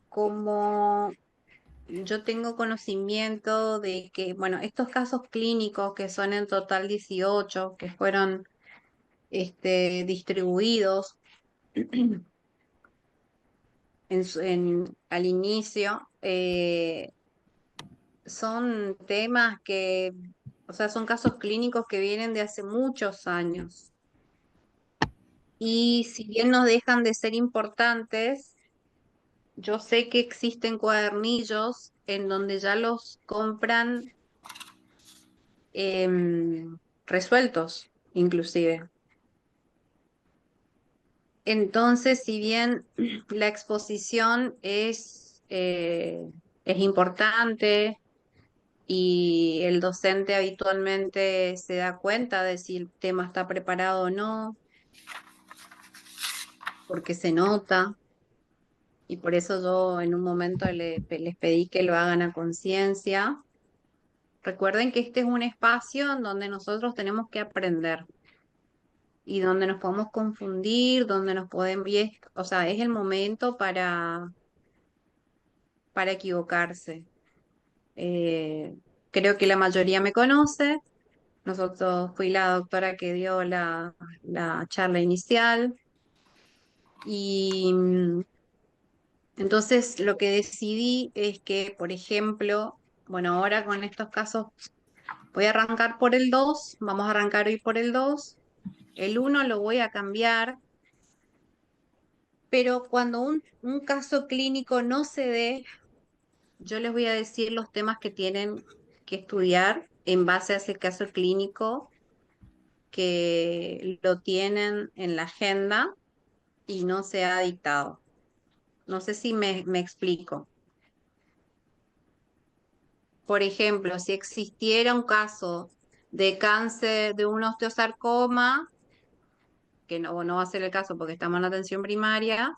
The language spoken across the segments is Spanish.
como yo tengo conocimiento de que, bueno, estos casos clínicos que son en total 18, que fueron distribuidos al inicio, son temas que, o sea, son casos clínicos que vienen de hace muchos años. Y si bien no dejan de ser importantes, yo sé que existen cuadernillos en donde ya los compran resueltos, inclusive. Entonces, si bien la exposición es importante y el docente habitualmente se da cuenta de si el tema está preparado o no, porque se nota, y por eso yo en un momento les pedí que lo hagan a conciencia. Recuerden que este es un espacio en donde nosotros tenemos que aprender y donde nos podemos confundir, donde nos podemos, o sea, es el momento para equivocarse. Eh, Creo que la mayoría me conoce. Nosotros fui la doctora que dio la charla inicial y entonces lo que decidí es que, por ejemplo, bueno, ahora con estos casos voy a arrancar por el 2, vamos a arrancar hoy por el 2. El uno lo voy a cambiar, pero cuando un caso clínico no se dé, yo les voy a decir los temas que tienen que estudiar en base a ese caso clínico, que lo tienen en la agenda y no se ha dictado. No sé si me explico. Por ejemplo, si existiera un caso de cáncer de un osteosarcoma, que no va a ser el caso porque estamos en atención primaria,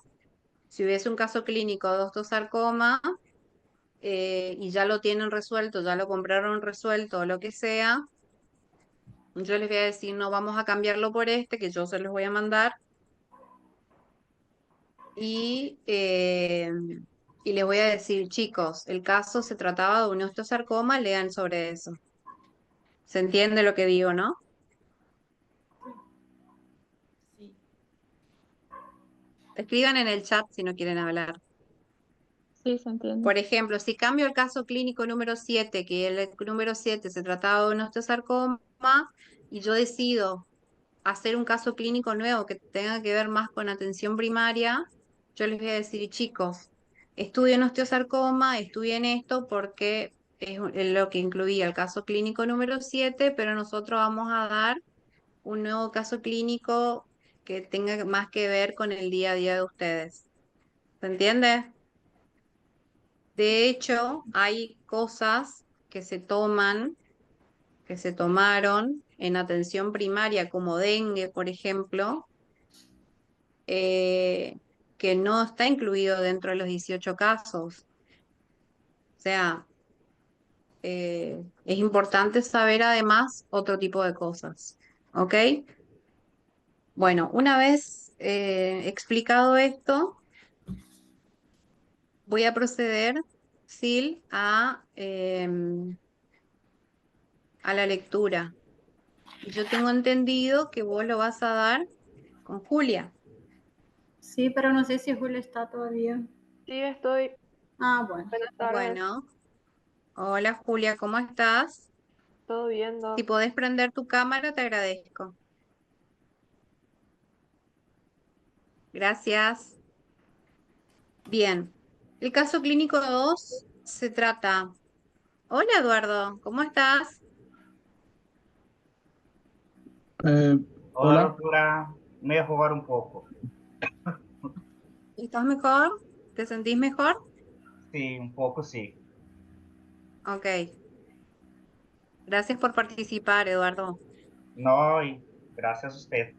si hubiese un caso clínico de osteosarcoma y ya lo tienen resuelto, ya lo compraron resuelto o lo que sea, yo les voy a decir, no, vamos a cambiarlo por que yo se los voy a mandar y, eh, y les voy a decir, chicos, el caso se trataba de un osteosarcoma, lean sobre eso. ¿Se entiende lo que digo, no? Sí, Escriban en el chat si no quieren hablar. sí, se entiende. Por ejemplo, si cambio el caso clínico número 7, que el número 7 se trataba de un osteosarcoma, y yo decido hacer un caso clínico nuevo que tenga que ver más con atención primaria, yo les voy a decir, chicos, estudien osteosarcoma, estudien esto porque es lo que incluía el caso clínico número 7, pero nosotros vamos a dar un nuevo caso clínico que tenga más que ver con el día a día de ustedes. ¿Se entiende? De hecho, hay cosas que se toman, que se tomaron en atención primaria, como dengue, por ejemplo, eh, que no está incluido dentro de los 18 casos. O sea, es importante saber además otro tipo de cosas. ¿Ok? Bueno, una vez explicado esto, voy a proceder, Sil, a la lectura. Y yo tengo entendido que vos lo vas a dar con Julia. Sí, pero no sé si Julio está todavía. Sí, estoy. Ah, bueno. Buenas tardes. Bueno, hola Julia, ¿cómo estás? ¿Todo Si viendo? podés prender tu cámara, te agradezco. Gracias. Bien, el caso clínico 2 se trata. Hola Eduardo, ¿cómo estás? Eh, Hola, Hola. doctora. Me voy a jugar un poco. ¿Estás mejor? ¿Te sentís mejor? Sí, un poco sí. Ok, gracias por participar, Eduardo. No, y gracias a usted.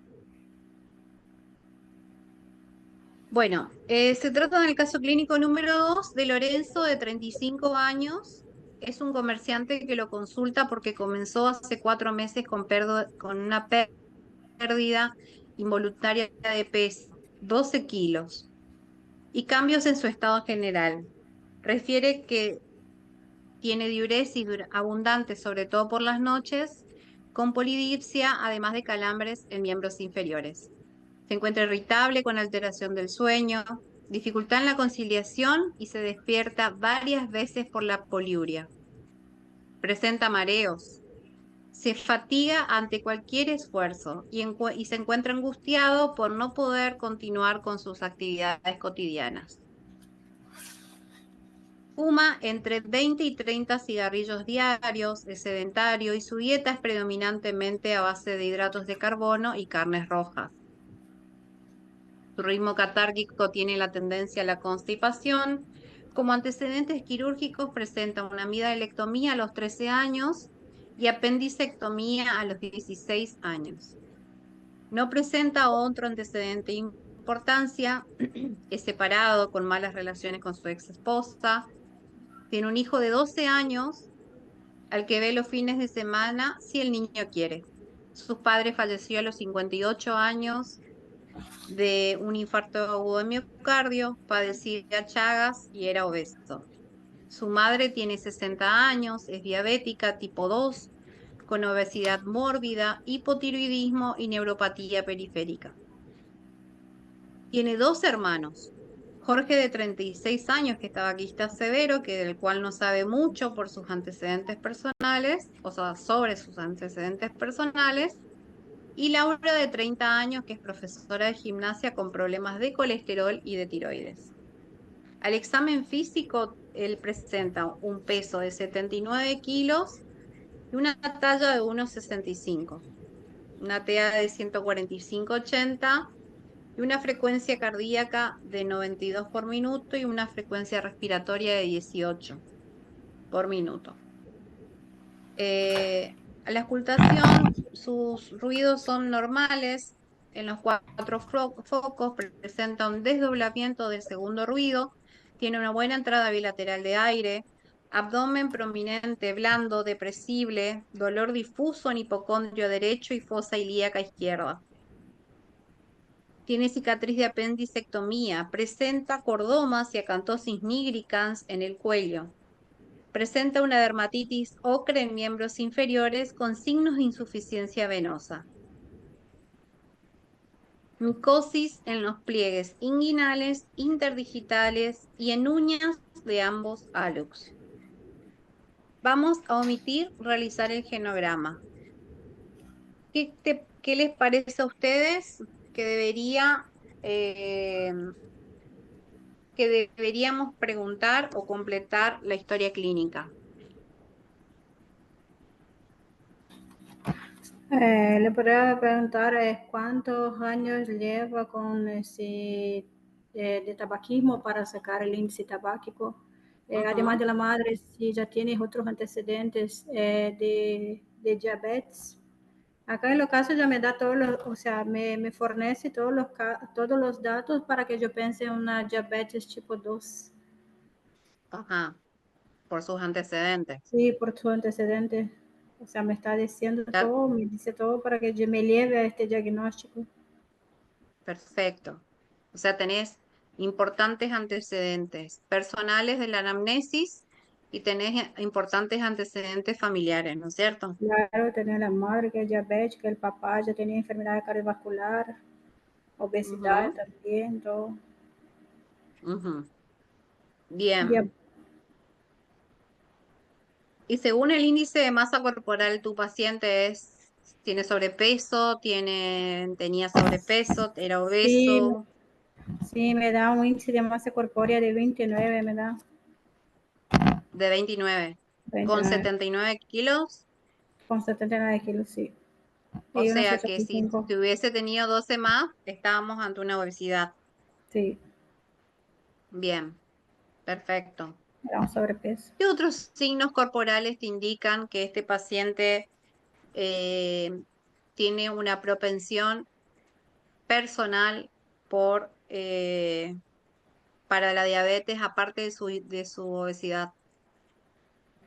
Bueno, se trata del caso clínico número 2 de Lorenzo, de 35 años. Es un comerciante que lo consulta porque comenzó hace 4 meses con una pérdida involuntaria de peso, 12 kilos, y cambios en su estado general. Refiere que tiene diuresis abundante, sobre todo por las noches, con polidipsia, además de calambres en miembros inferiores. Se encuentra irritable con alteración del sueño, dificultad en la conciliación y se despierta varias veces por la poliuria. Presenta mareos. Se fatiga ante cualquier esfuerzo y se encuentra angustiado por no poder continuar con sus actividades cotidianas. Fuma entre 20 y 30 cigarrillos diarios, es sedentario y su dieta es predominantemente a base de hidratos de carbono y carnes rojas. Su ritmo catárquico tiene la tendencia a la constipación. Como antecedentes quirúrgicos presenta una amidalectomía a los 13 años y apendicectomía a los 16 años. No presenta otro antecedente de importancia, es separado con malas relaciones con su ex esposa, tiene un hijo de 12 años al que ve los fines de semana si el niño quiere. Su padre falleció a los 58 años de un infarto agudo de miocardio, padecía Chagas y era obeso. Su madre tiene 60 años, es diabética tipo 2, con obesidad mórbida, hipotiroidismo y neuropatía periférica. Tiene 2 hermanos. Jorge de 36 años, que es tabaquista severo, del cual no sabe mucho por sus antecedentes personales, o sea, sobre sus antecedentes personales, y Laura de 30 años, que es profesora de gimnasia con problemas de colesterol y de tiroides. Al examen físico, él presenta un peso de 79 kilos y una talla de 1,65, una TA de 145/80 y una frecuencia cardíaca de 92 por minuto y una frecuencia respiratoria de 18 por minuto. A la auscultación, sus ruidos son normales. En los 4 focos presenta un desdoblamiento del segundo ruido, tiene una buena entrada bilateral de aire, abdomen prominente, blando, depresible, dolor difuso en hipocondrio derecho y fosa ilíaca izquierda. Tiene cicatriz de apendicectomía, presenta cordomas y acantosis nigricans en el cuello. Presenta una dermatitis ocre en miembros inferiores con signos de insuficiencia venosa. Micosis en los pliegues inguinales, interdigitales y en uñas de ambos hallux. Vamos a omitir realizar el genograma. ¿Qué les parece a ustedes que deberíamos preguntar o completar la historia clínica? Le podría preguntar cuántos años lleva con ese de tabaquismo para sacar el índice tabáquico. Además de la madre, si ya tiene otros antecedentes de diabetes. Acá en los casos ya me da todos los, o sea, me fornece todos los datos para que yo piense en una diabetes tipo 2. Ajá, por sus antecedentes. Sí, por su antecedente. O sea, me está diciendo todo, me dice todo para que yo me lleve a este diagnóstico. Perfecto. O sea, tenés importantes antecedentes personales de la anamnesis y tenés importantes antecedentes familiares, ¿no es cierto? Claro, tenía la madre que es diabética, el papá ya tenía enfermedad cardiovascular, obesidad también, todo. Bien. Y según el índice de masa corporal, tu paciente tiene sobrepeso, tenía sobrepeso, era obeso. Sí, me da un índice de masa corpórea de 29, me da. De 29. 29. ¿Con 79 kilos? Con 79 kilos, sí. O Y unos sea que si 85. hubiese tenido 12 más, estábamos ante una obesidad. Sí. Bien, perfecto. Era un sobrepeso. ¿Qué otros signos corporales te indican que este paciente tiene una propensión personal para la diabetes, aparte de su obesidad?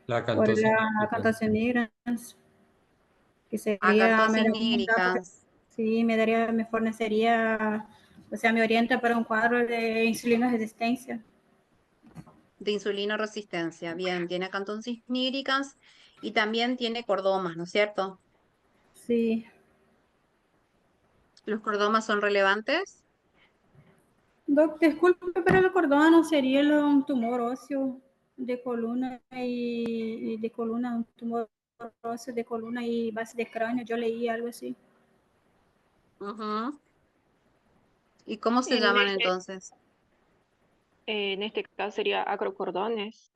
La Por acantosis la nígrica. acantosis nigricans, que sería Acantosis meramente nigricans. Sí, me fornecería, o sea, me orienta para un cuadro de insulina resistencia. De insulino resistencia. Bien, tiene acantosis nigricans y también tiene cordomas, ¿no es cierto? Sí. ¿Los cordomas son relevantes? Doc, disculpe, pero el cordón sería un tumor óseo de columna y de columna, un tumor óseo de columna y base de cráneo. Yo leí algo así. Ujú. ¿Y cómo se En llaman este, entonces? en este caso sería acrocordones.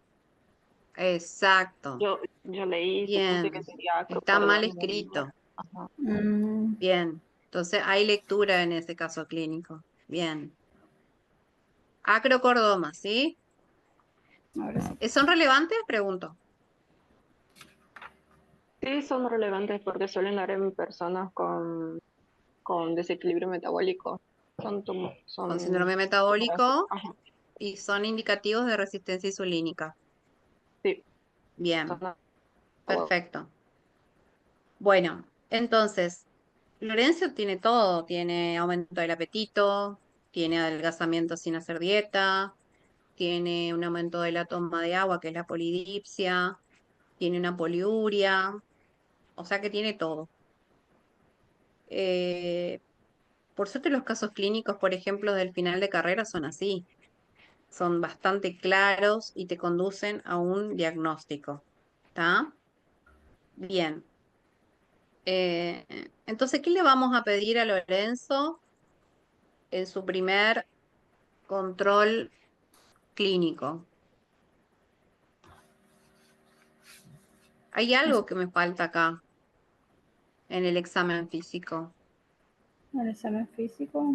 Exacto. Yo leí, supuse que Bien. sería Está mal acrocordones. escrito. Ajá. Mm, Bien. Entonces hay lectura en ese caso clínico. Bien. Acrocordoma, ¿sí? ahora sí. ¿Son relevantes? Pregunto. Sí, son relevantes porque suelen dar en personas con desequilibrio metabólico. Con Son síndrome tumores. metabólico Ajá, y son indicativos de resistencia insulínica. sí, Bien. son Perfecto. Bueno, entonces, Lorenzo tiene todo. Tiene aumento del apetito, tiene adelgazamiento sin hacer dieta, tiene un aumento de la toma de agua, que es la polidipsia, tiene una poliuria, o sea que tiene todo. Eh, por suerte los casos clínicos, por ejemplo, del final de carrera son así, son bastante claros y te conducen a un diagnóstico. ¿Está? Bien. Entonces, ¿qué le vamos a pedir a Lorenzo en su primer control clínico? Hay algo que me falta acá en el examen físico. El examen físico.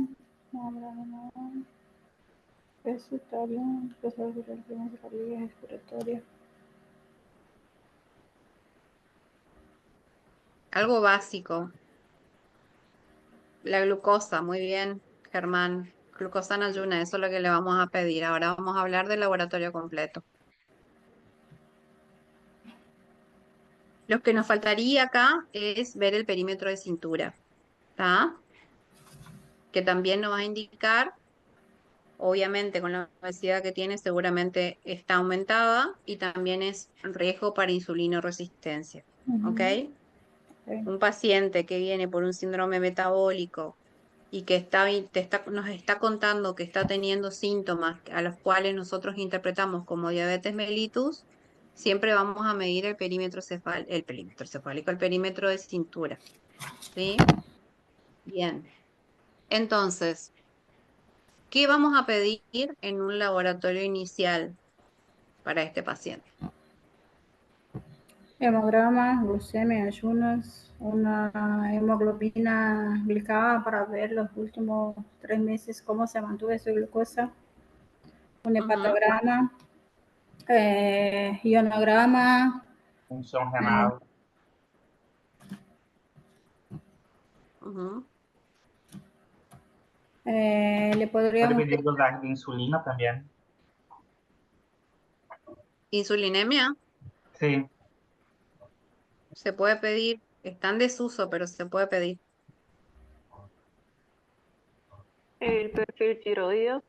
Peso está bien. Peso de respiratoria, respiratoria. Algo básico. La glucosa, muy bien, Germán. Glucosa en ayuna, eso es lo que le vamos a pedir. Ahora vamos a hablar del laboratorio completo. Lo que nos faltaría acá es ver el perímetro de cintura, ¿está? Que también nos va a indicar, obviamente con la obesidad que tiene, seguramente está aumentada y también es riesgo para insulinoresistencia, ¿ok? Okay. Un paciente que viene por un síndrome metabólico y que nos está contando que está teniendo síntomas a los cuales nosotros interpretamos como diabetes mellitus, siempre vamos a medir el perímetro cefálico, el perímetro de cintura, ¿sí? Bien. Entonces, ¿qué vamos a pedir en un laboratorio inicial para este paciente? Hemograma, glucemia, ayunos, una hemoglobina glicada para ver los últimos 3 meses cómo se mantuvo su glucosa, un Ujú, hepatograma, ionograma, Función eh, renal. ujú. le Puede podríamos pedir dosaje de insulina también. Insulinemia Sí, se puede pedir, está en desuso, pero se puede pedir. el perfil tiroideo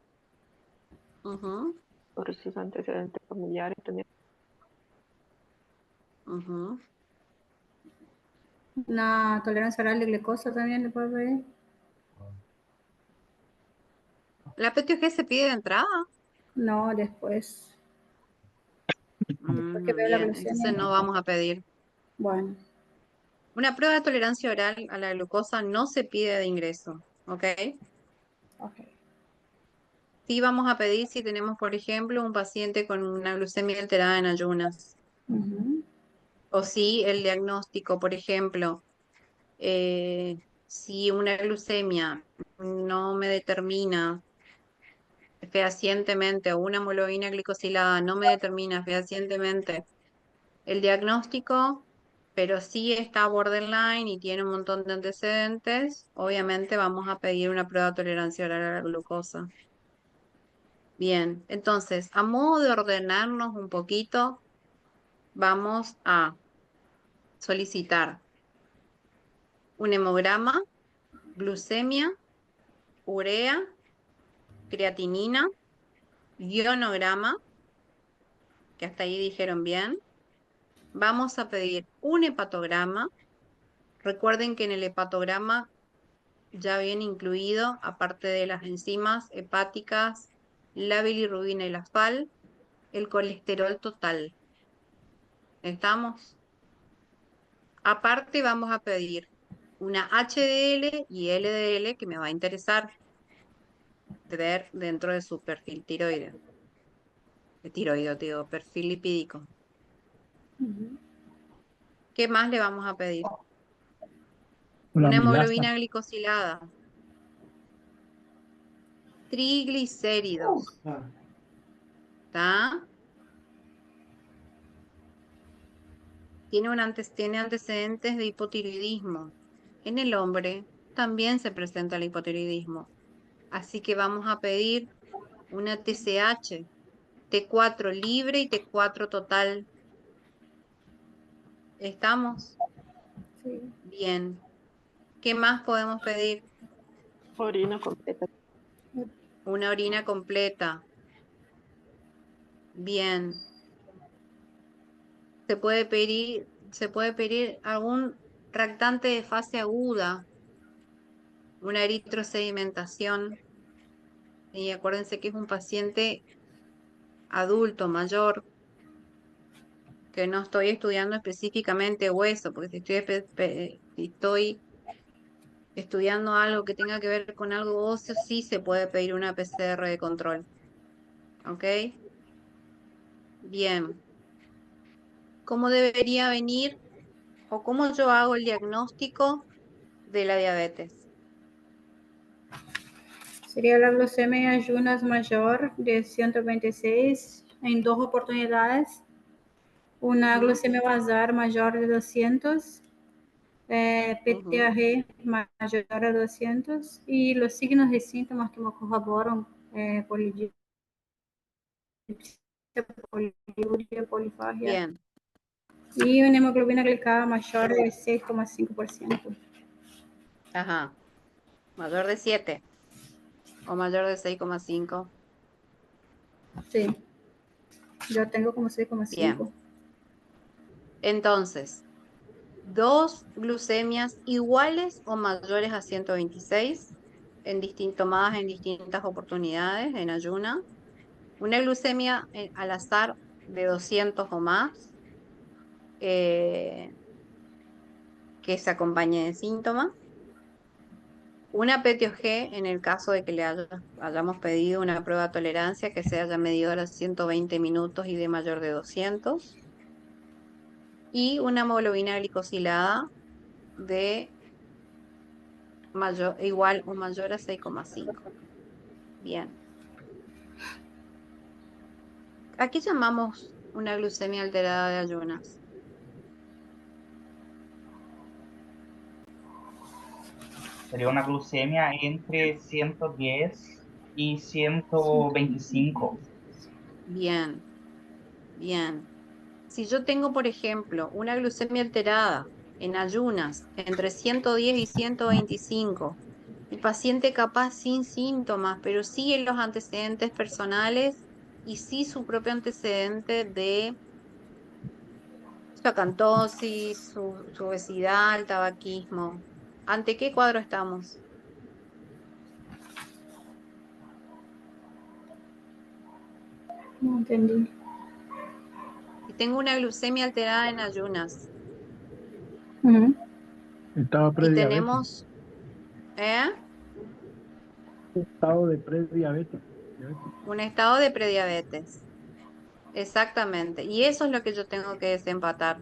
Ujú, por sus antecedentes familiares también. ujú. una tolerancia oral de glucosa también le puedo pedir. ¿La PTOG se pide de entrada? No, después, después que veo la Bien, glucemia. entonces no vamos a pedir. Bueno, Una prueba de tolerancia oral a la glucosa no se pide de ingreso, ¿ok? ok. Sí vamos a pedir si tenemos, por ejemplo, un paciente con una glucemia alterada en ayunas. Ujú. O si el diagnóstico, por ejemplo, si una glucemia no me determina fehacientemente o una hemoglobina glicosilada no me determina fehacientemente el diagnóstico, pero sí está borderline y tiene un montón de antecedentes, obviamente vamos a pedir una prueba de tolerancia oral a la glucosa. Bien, entonces, a modo de ordenarnos un poquito, vamos a solicitar un hemograma glucemia, urea, creatinina, ionograma, que hasta ahí dijeron bien. Vamos a pedir un hepatograma. Recuerden que en el hepatograma ya viene incluido, aparte de las enzimas hepáticas, la bilirrubina y la FAL, el colesterol total. ¿Estamos? Aparte vamos a pedir una HDL y LDL que me va a interesar ver dentro de su perfil tiroideo. Digo, perfil lipídico. ¿Qué más le vamos a pedir? Una Una amilasa. hemoglobina glicosilada, triglicéridos, ¿está? Tiene antecedentes de hipotiroidismo. En el hombre también se presenta el hipotiroidismo. Así que vamos a pedir una TSH, T4 libre y T4 total. ¿Estamos? Sí. Bien. ¿Qué más podemos pedir? Orina completa. Una orina completa. Bien. Se puede pedir algún reactante de fase aguda, una eritrosedimentación. Y acuérdense que es un paciente adulto, mayor, que no estoy estudiando específicamente hueso, porque si estoy estudiando algo que tenga que ver con algo óseo, sí se puede pedir una PCR de control. ¿Ok? Bien. ¿Cómo debería venir o cómo yo hago el diagnóstico de la diabetes? Sería la glucemia en ayunas mayor de 126 en 2 oportunidades. Una glucemia basal mayor de 200. PTAG mayor a 200 y los signos y síntomas que me corroboran polidipsia, poliuria, polifagia Bien. y una hemoglobina glicada mayor de 6,5%. Ajá. Mayor de 7 o mayor de 6,5. Sí, yo tengo como Bien. 6,5. Entonces, dos glucemias iguales o mayores a 126 tomadas en distintas oportunidades en ayuna. Una glucemia al azar de 200 o más, que se acompañe de síntomas. Una PTOG en el caso de que hayamos pedido una prueba de tolerancia que se haya medido a los 120 minutos y de mayor de 200. Y una hemoglobina glicosilada de igual o mayor a 6,5. Bien. Aquí llamamos una glucemia alterada de ayunas. Sería una glucemia entre 110 y 125. Bien, bien. Si yo tengo, por ejemplo, una glucemia alterada en ayunas entre 110 y 125, el paciente capaz sin síntomas, pero sí en los antecedentes personales y sí su propio antecedente de su acantosis, su obesidad, el tabaquismo. ¿Ante qué cuadro estamos? No entendí. Si tengo una glucemia alterada en ayunas Ujú. Estado y prediabético. tenemos, ¿eh? Estado de prediabetes. Un estado de prediabetes. Exactamente. Y eso es lo que yo tengo que desempatar.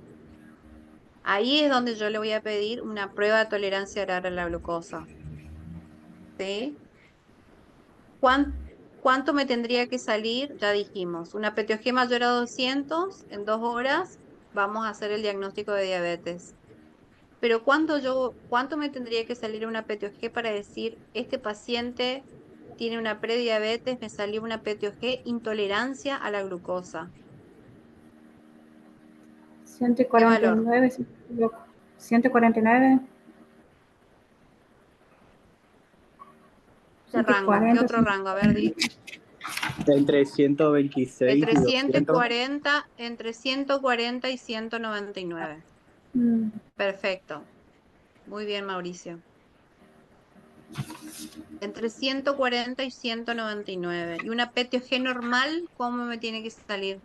Ahí es donde yo le voy a pedir una prueba de tolerancia oral a la glucosa. ¿Sí? ¿Cuánto me tendría que salir? Ya dijimos, una PTOG mayor a 200 en 2 horas, vamos a hacer el diagnóstico de diabetes. Pero ¿cuánto me tendría que salir una PTOG para decir, este paciente tiene una prediabetes, me salió una PTOG intolerancia a la glucosa? ¿Qué valor? 149, si no me equivoco. 149. este rango. ¿Qué 140, otro rango? A ver, di. Entre 126 Entre y 200. 140 y 199. mm, Perfecto. Muy bien, Mauricio. Entre 140 y 199. ¿Y una PTOG normal, cómo me tiene que salir?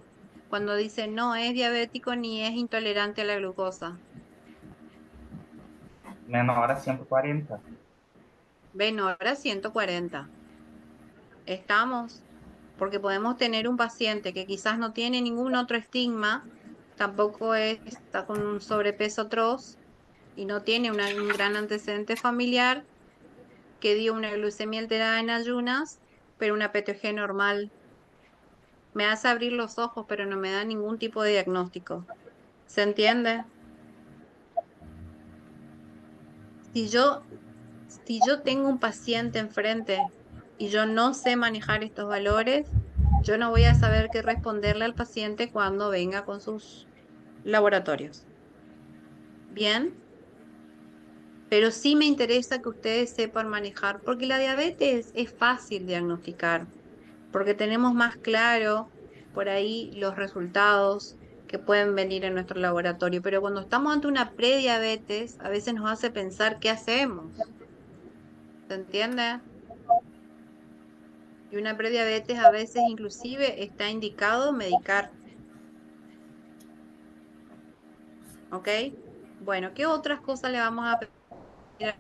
Cuando dice no es diabético ni es intolerante a la glucosa. menor a 140. Menor a 140. ¿Estamos? Porque podemos tener un paciente que quizás no tiene ningún otro estigma, tampoco está con un sobrepeso atroz y no tiene un gran antecedente familiar, que dio una glucemia alterada en ayunas, pero una PTG normal. Me hace abrir los ojos, pero no me da ningún tipo de diagnóstico. ¿Se entiende? Si yo, si yo tengo un paciente enfrente y yo no sé manejar estos valores, yo no voy a saber qué responderle al paciente cuando venga con sus laboratorios. Bien, pero sí me interesa que ustedes sepan manejar, porque la diabetes es fácil diagnosticar, porque tenemos más claro por ahí los resultados que pueden venir en nuestro laboratorio, pero cuando estamos ante una prediabetes, a veces nos hace pensar qué hacemos, ¿se entiende? Y una prediabetes a veces inclusive está indicado medicar, ¿ok? Bueno, ¿qué otras cosas le vamos a pedir a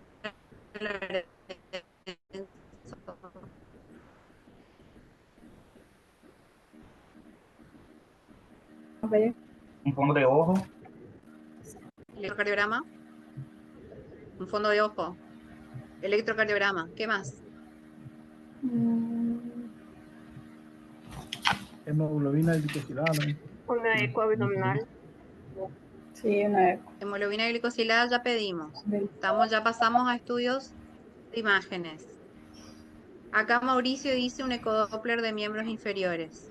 Lorenzo? a ver, Un fondo de ojo, Electrocardiograma, un fondo de ojo, electrocardiograma, ¿qué más? mm, Hemoglobina glicosilada, ¿no? Una eco abdominal. sí, una eco. Hemoglobina glicosilada ya pedimos. Del- Ya pasamos a estudios de imágenes. Acá Mauricio dice un ecodoppler de miembros inferiores.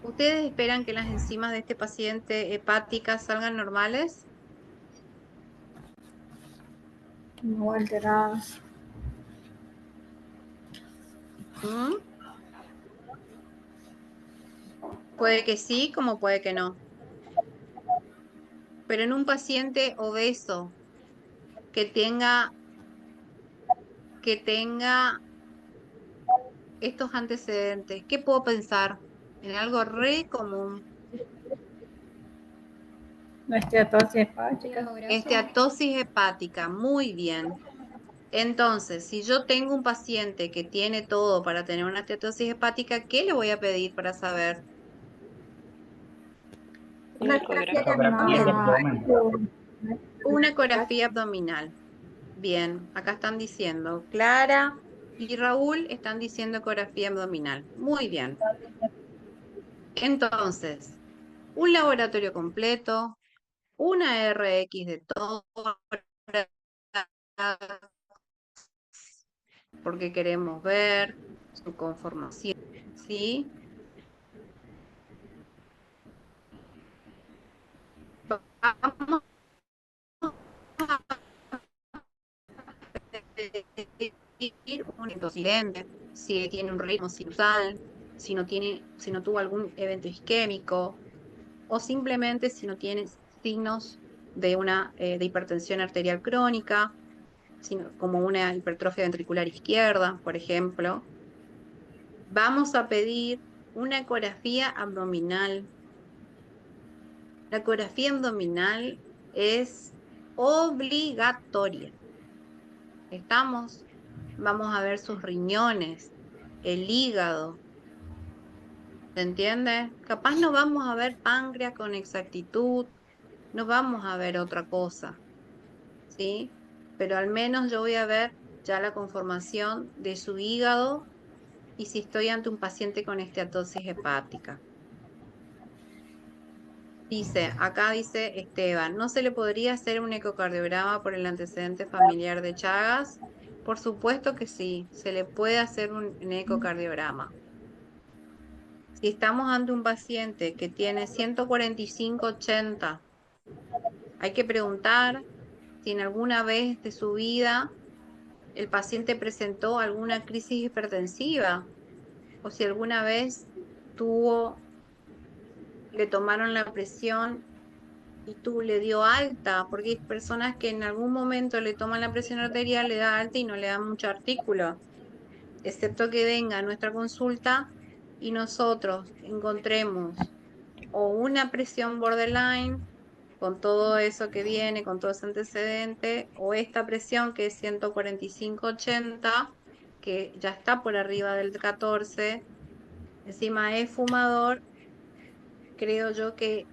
¿Ustedes esperan que las enzimas de este paciente hepáticas salgan normales? no alteradas. ¿Mm? Puede que sí, como puede que no. Pero en un paciente obeso que tenga estos antecedentes, ¿qué puedo pensar? En algo re común. No esteatosis hepática. Esteatosis hepática, muy bien. Entonces, si yo tengo un paciente que tiene todo para tener una esteatosis hepática, ¿qué le voy a pedir para saber? Una Radiografía ecografía de abdomen. Una ecografía abdominal. Bien, acá están diciendo, Clara y Raúl están diciendo ecografía abdominal. Muy bien. Entonces, un laboratorio completo, una RX de todo, porque queremos ver su conformación, ¿sí? Vamos pedir un endosilente, si tiene un ritmo sinusal, si no tuvo algún evento isquémico, o simplemente si no tiene signos de de hipertensión arterial crónica, como una hipertrofia ventricular izquierda, por ejemplo. Vamos a pedir una ecografía abdominal. La ecografía abdominal es obligatoria. ¿Estamos? Vamos a ver sus riñones, el hígado, ¿se entiende? Capaz no vamos a ver páncreas con exactitud, no vamos a ver otra cosa, ¿sí? Pero al menos yo voy a ver ya la conformación de su hígado y si estoy ante un paciente con esteatosis hepática. Acá dice Esteban, ¿no se le podría hacer un ecocardiograma por el antecedente familiar de Chagas? Por supuesto que sí, se le puede hacer un ecocardiograma. Si estamos ante un paciente que tiene 145/80 Hay que preguntar si en alguna vez de su vida el paciente presentó alguna crisis hipertensiva o si alguna vez le tomaron la presión y le dio alta, porque hay personas que en algún momento le toman la presión arterial, le da alta y no le dan mucho artículo, excepto que venga a nuestra consulta y nosotros encontremos o una presión borderline con todo eso que viene, con todo ese antecedente, o esta presión que es 145/80, que ya está por arriba del 14, encima es fumador, creo yo que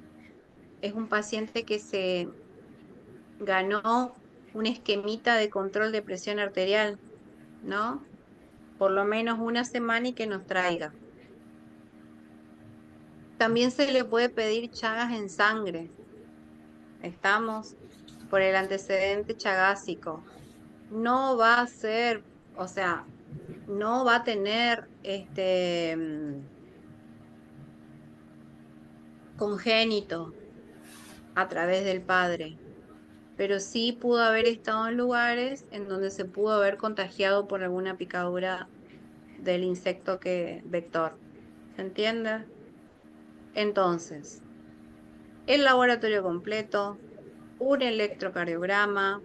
es un paciente que se ganó un esquemita de control de presión arterial, ¿no? Por lo menos una semana y que nos traiga. También se le puede pedir chagas en sangre. Estamos por el antecedente chagásico. No va a ser, o sea, no va a tener congénito a través del padre, pero sí pudo haber estado en lugares en donde se pudo haber contagiado por alguna picadura del insecto vector. ¿Se entiende? Entonces, el laboratorio completo, un electrocardiograma,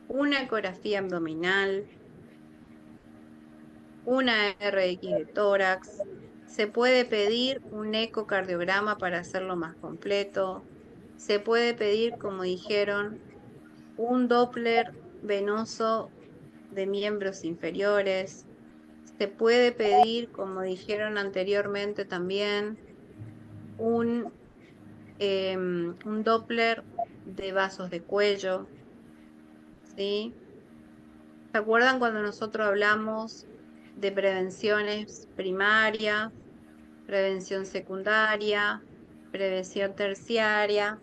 una ecografía abdominal, una RX de tórax, se puede pedir un ecocardiograma para hacerlo más completo, se puede pedir, como dijeron, un Doppler venoso de miembros inferiores, se puede pedir, como dijeron anteriormente también, un Doppler de vasos de cuello, ¿sí? ¿Se acuerdan cuando nosotros hablamos de prevenciones primaria, prevención secundaria, prevención terciaria?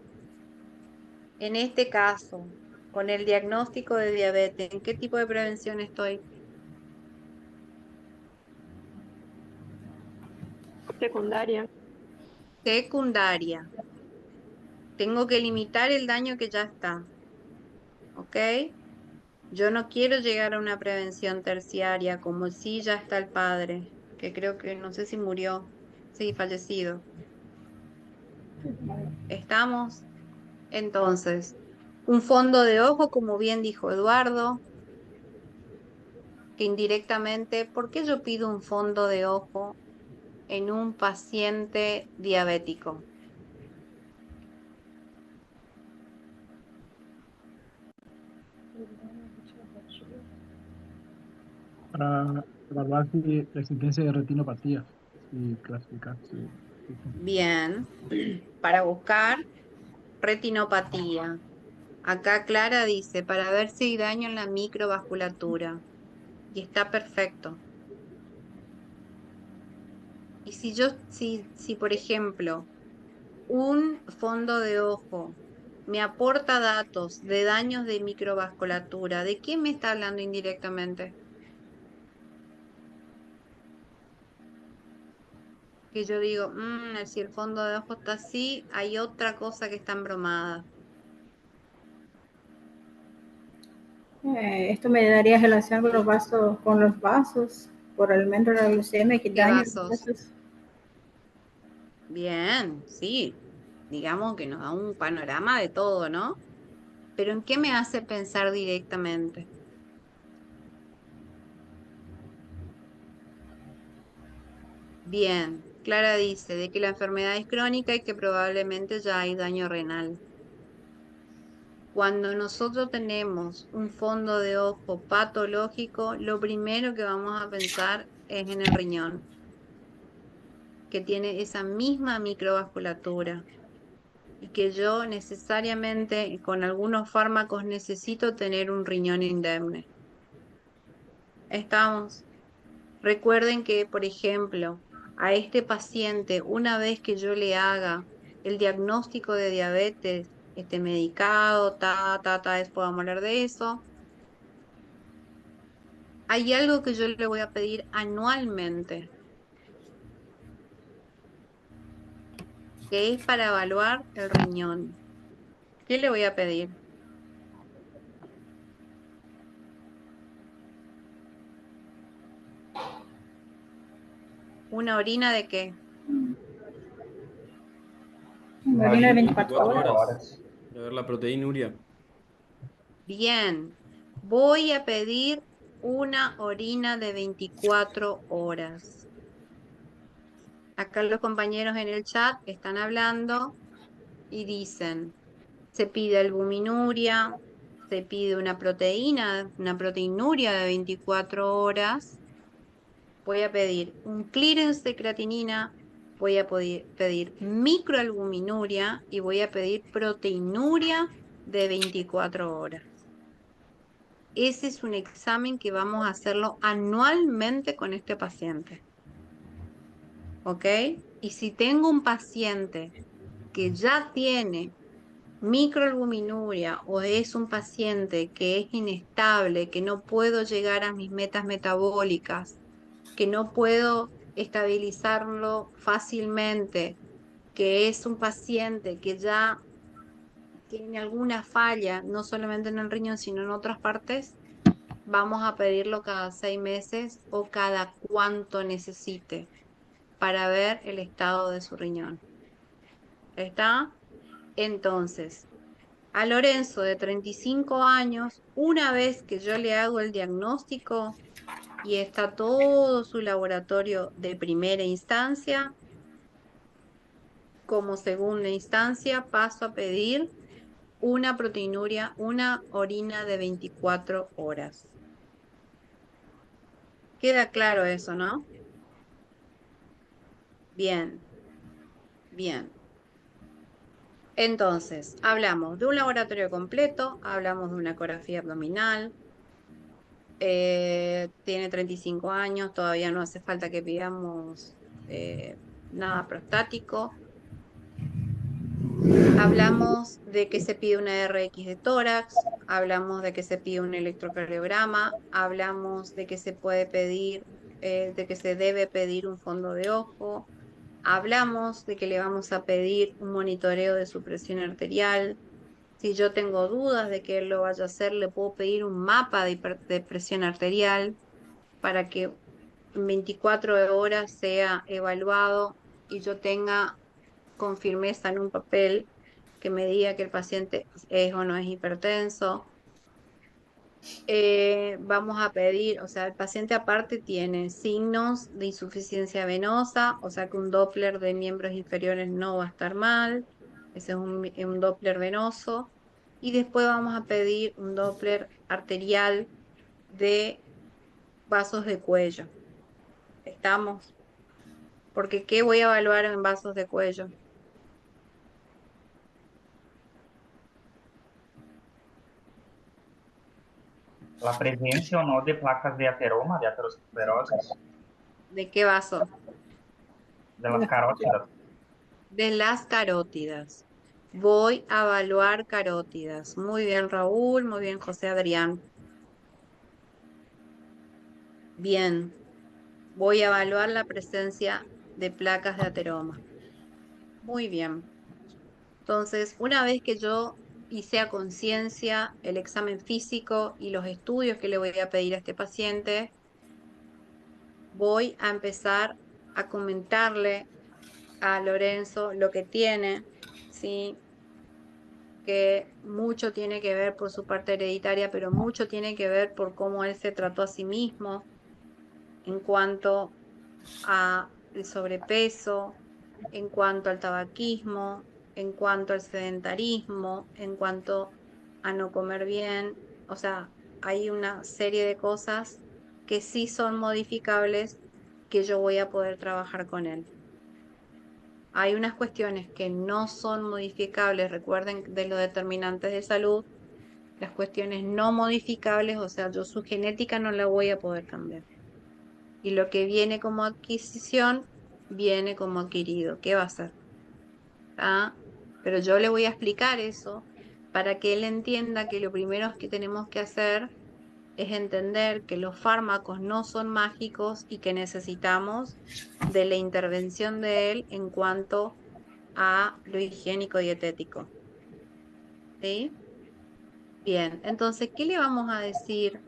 En este caso, con el diagnóstico de diabetes, ¿en qué tipo de prevención estoy? Secundaria. Secundaria. Tengo que limitar el daño que ya está, ¿ok? Yo no quiero llegar a una prevención terciaria como si ya está el padre, que creo que no sé si murió, sí, fallecido. ¿Estamos? Entonces, un fondo de ojo, como bien dijo Eduardo, que indirectamente, ¿por qué yo pido un fondo de ojo en un paciente diabético? Para evaluar si la existencia de retinopatía y clasificar. Bien, para buscar retinopatía. Acá Clara dice, para ver si hay daño en la microvasculatura. Y está perfecto. Y si por ejemplo, un fondo de ojo me aporta datos de daños de microvasculatura, ¿de qué me está hablando indirectamente? Que yo digo, si el fondo de ojo está así, hay otra cosa que está embromada. Esto me daría relación con los vasos, por el aumento de la glucemia que ¿Qué daña los vasos? vasos. Bien, sí. Digamos que nos da un panorama de todo, ¿no? Pero ¿en qué me hace pensar directamente? Bien, Clara dice de que la enfermedad es crónica y que probablemente ya hay daño renal. Cuando nosotros tenemos un fondo de ojo patológico, lo primero que vamos a pensar es en el riñón, que tiene esa misma microvasculatura y que yo necesariamente con algunos fármacos necesito tener un riñón indemne. ¿Estamos? Recuerden que, por ejemplo, a este paciente, una vez que yo le haga el diagnóstico de diabetes, medicado, después vamos a hablar de eso, hay algo que yo le voy a pedir anualmente, que es para evaluar el riñón. ¿Qué le voy a pedir? ¿Una orina de qué? Una orina de 24 24 horas. horas. A ver la proteinuria. Bien. Voy a pedir una orina de 24 horas. Acá los compañeros en el chat están hablando y dicen, se pide albuminuria, se pide una proteinuria de 24 horas. Voy a pedir un clearance de creatinina, voy a pedir microalbuminuria y voy a pedir proteinuria de 24 horas. Ese es un examen que vamos a hacerlo anualmente con este paciente. ¿Ok? Y si tengo un paciente que ya tiene microalbuminuria o es un paciente que es inestable, que no puedo llegar a mis metas metabólicas, que no puedo estabilizarlo fácilmente, que es un paciente que ya tiene alguna falla, no solamente en el riñón, sino en otras partes, vamos a pedirlo cada 6 meses o cada cuánto necesite para ver el estado de su riñón. ¿Está? Entonces, a Lorenzo de 35 años, una vez que yo le hago el diagnóstico y está todo su laboratorio de primera instancia, como segunda instancia paso a pedir una proteinuria, una orina de 24 horas. ¿Queda claro eso, no? Bien, bien. Entonces, hablamos de un laboratorio completo, hablamos de una ecografía abdominal, tiene 35 años, todavía no hace falta que pidamos nada prostático. Hablamos de que se pide una RX de tórax, hablamos de que se pide un electrocardiograma, hablamos de que se puede pedir, de que se debe pedir un fondo de ojo, hablamos de que le vamos a pedir un monitoreo de su presión arterial. Si yo tengo dudas de que él lo vaya a hacer, le puedo pedir un mapa de presión arterial para que en 24 horas sea evaluado y yo tenga con firmeza en un papel que me diga que el paciente es o no es hipertenso. Vamos a pedir, o sea, el paciente aparte tiene signos de insuficiencia venosa, o sea que un Doppler de miembros inferiores no va a estar mal, ese es un Doppler venoso. Y después vamos a pedir un Doppler arterial de vasos de cuello. ¿Estamos? Porque ¿qué voy a evaluar en vasos de cuello? La presencia o no de placas de ateroma, de aterosclerosis, ¿De qué vaso? de las carótidas. De las carótidas. Voy a evaluar carótidas. Muy bien, Raúl. Muy bien, José Adrián. Bien. Voy a evaluar la presencia de placas de ateroma. Muy bien. Entonces, una vez que yo hice a conciencia el examen físico y los estudios que le voy a pedir a este paciente, voy a empezar a comentarle a Lorenzo lo que tiene, ¿sí? Que mucho tiene que ver por su parte hereditaria, pero mucho tiene que ver por cómo él se trató a sí mismo en cuanto a el sobrepeso, en cuanto al tabaquismo, en cuanto al sedentarismo, en cuanto a no comer bien. O sea, hay una serie de cosas que sí son modificables que yo voy a poder trabajar con él. Hay unas cuestiones que no son modificables, recuerden de los determinantes de salud, las cuestiones no modificables, o sea, yo su genética no la voy a poder cambiar. Y lo que viene como adquisición, viene como adquirido. ¿Qué va a ser? ¿Ah? Pero yo le voy a explicar eso para que él entienda que lo primero que tenemos que hacer es entender que los fármacos no son mágicos y que necesitamos de la intervención de él en cuanto a lo higiénico dietético. ¿sí? Bien, entonces, ¿qué le vamos a decir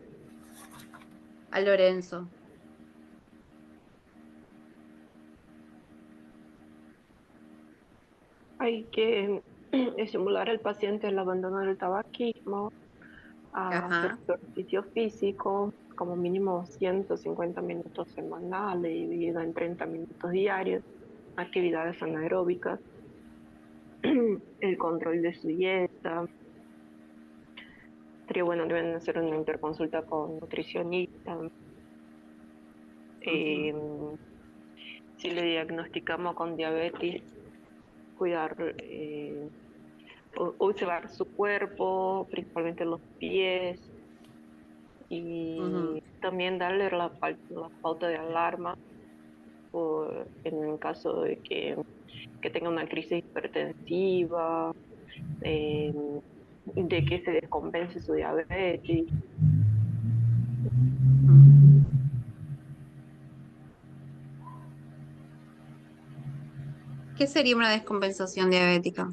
a Lorenzo? Hay que estimular al paciente el abandono del tabaquismo, a hacer Ajá, ejercicio físico, como mínimo 150 minutos semanales, dividido en 30 minutos diarios, actividades anaeróbicas, el control de su dieta. Sería bueno también hacer una interconsulta con nutricionista. ujú, Eh, si le diagnosticamos con diabetes, cuidar, observar su cuerpo, principalmente los pies, ujú. y también darle la pauta de alarma en el caso de que tenga una crisis hipertensiva, eh, de que se descompense su diabetes. ¿Qué sería una descompensación diabética?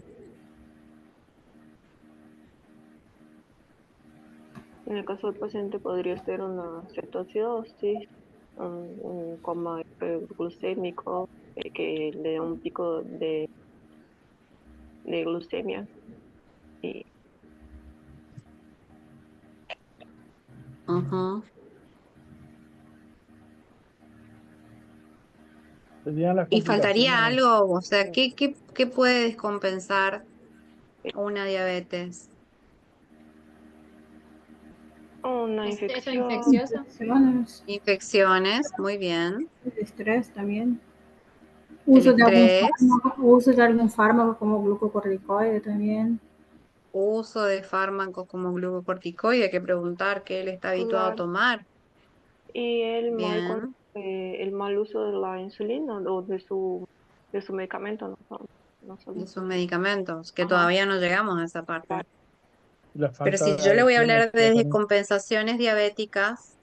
En el caso del paciente podría ser una cetoacidosis, un coma hiperglucémico, que le dé un pico de glucemia. Y Ujú. Serían las Y faltaría complicaciones. algo, o sea, ¿qué puede descompensar una diabetes? una Eso infección, infecciosa. Infecciones, Infecciones, muy bien. estrés también. El estrés, Uso de algún fármaco como glucocorticoide también. uso de fármacos como glucocorticoide, hay que preguntar qué él está habituado a claro, tomar. y Bien, el mal uso de la insulina o de su medicamento, no solo. y sus medicamentos, que Ajá, todavía no llegamos a esa parte. claro. La Pero falta si de yo le voy a adicciones hablar de puede también. descompensaciones diabéticas,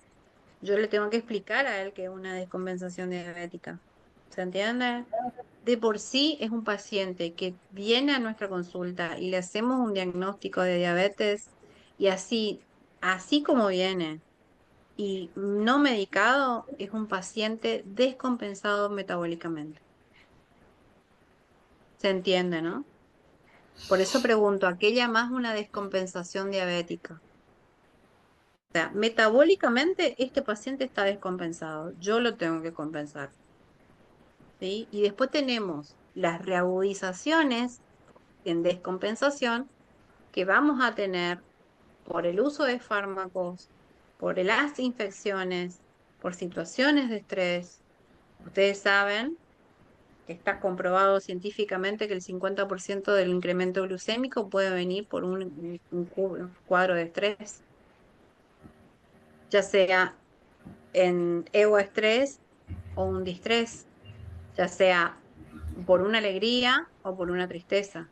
yo le tengo que explicar a él que es una descompensación diabética. ¿Se entiende? De por sí es un paciente que viene a nuestra consulta y le hacemos un diagnóstico de diabetes y así como viene y no medicado, es un paciente descompensado metabólicamente. ¿Se entiende, no? Por eso pregunto, ¿a qué llamas una descompensación diabética? O sea, metabólicamente este paciente está descompensado, yo lo tengo que compensar, ¿sí? Y después tenemos las reagudizaciones en descompensación que vamos a tener por el uso de fármacos, por las infecciones, por situaciones de estrés. Ustedes saben que está comprobado científicamente que el 50% del incremento glucémico puede venir por un cuadro de estrés, ya sea en estrés o un distrés, ya sea por una alegría o por una tristeza.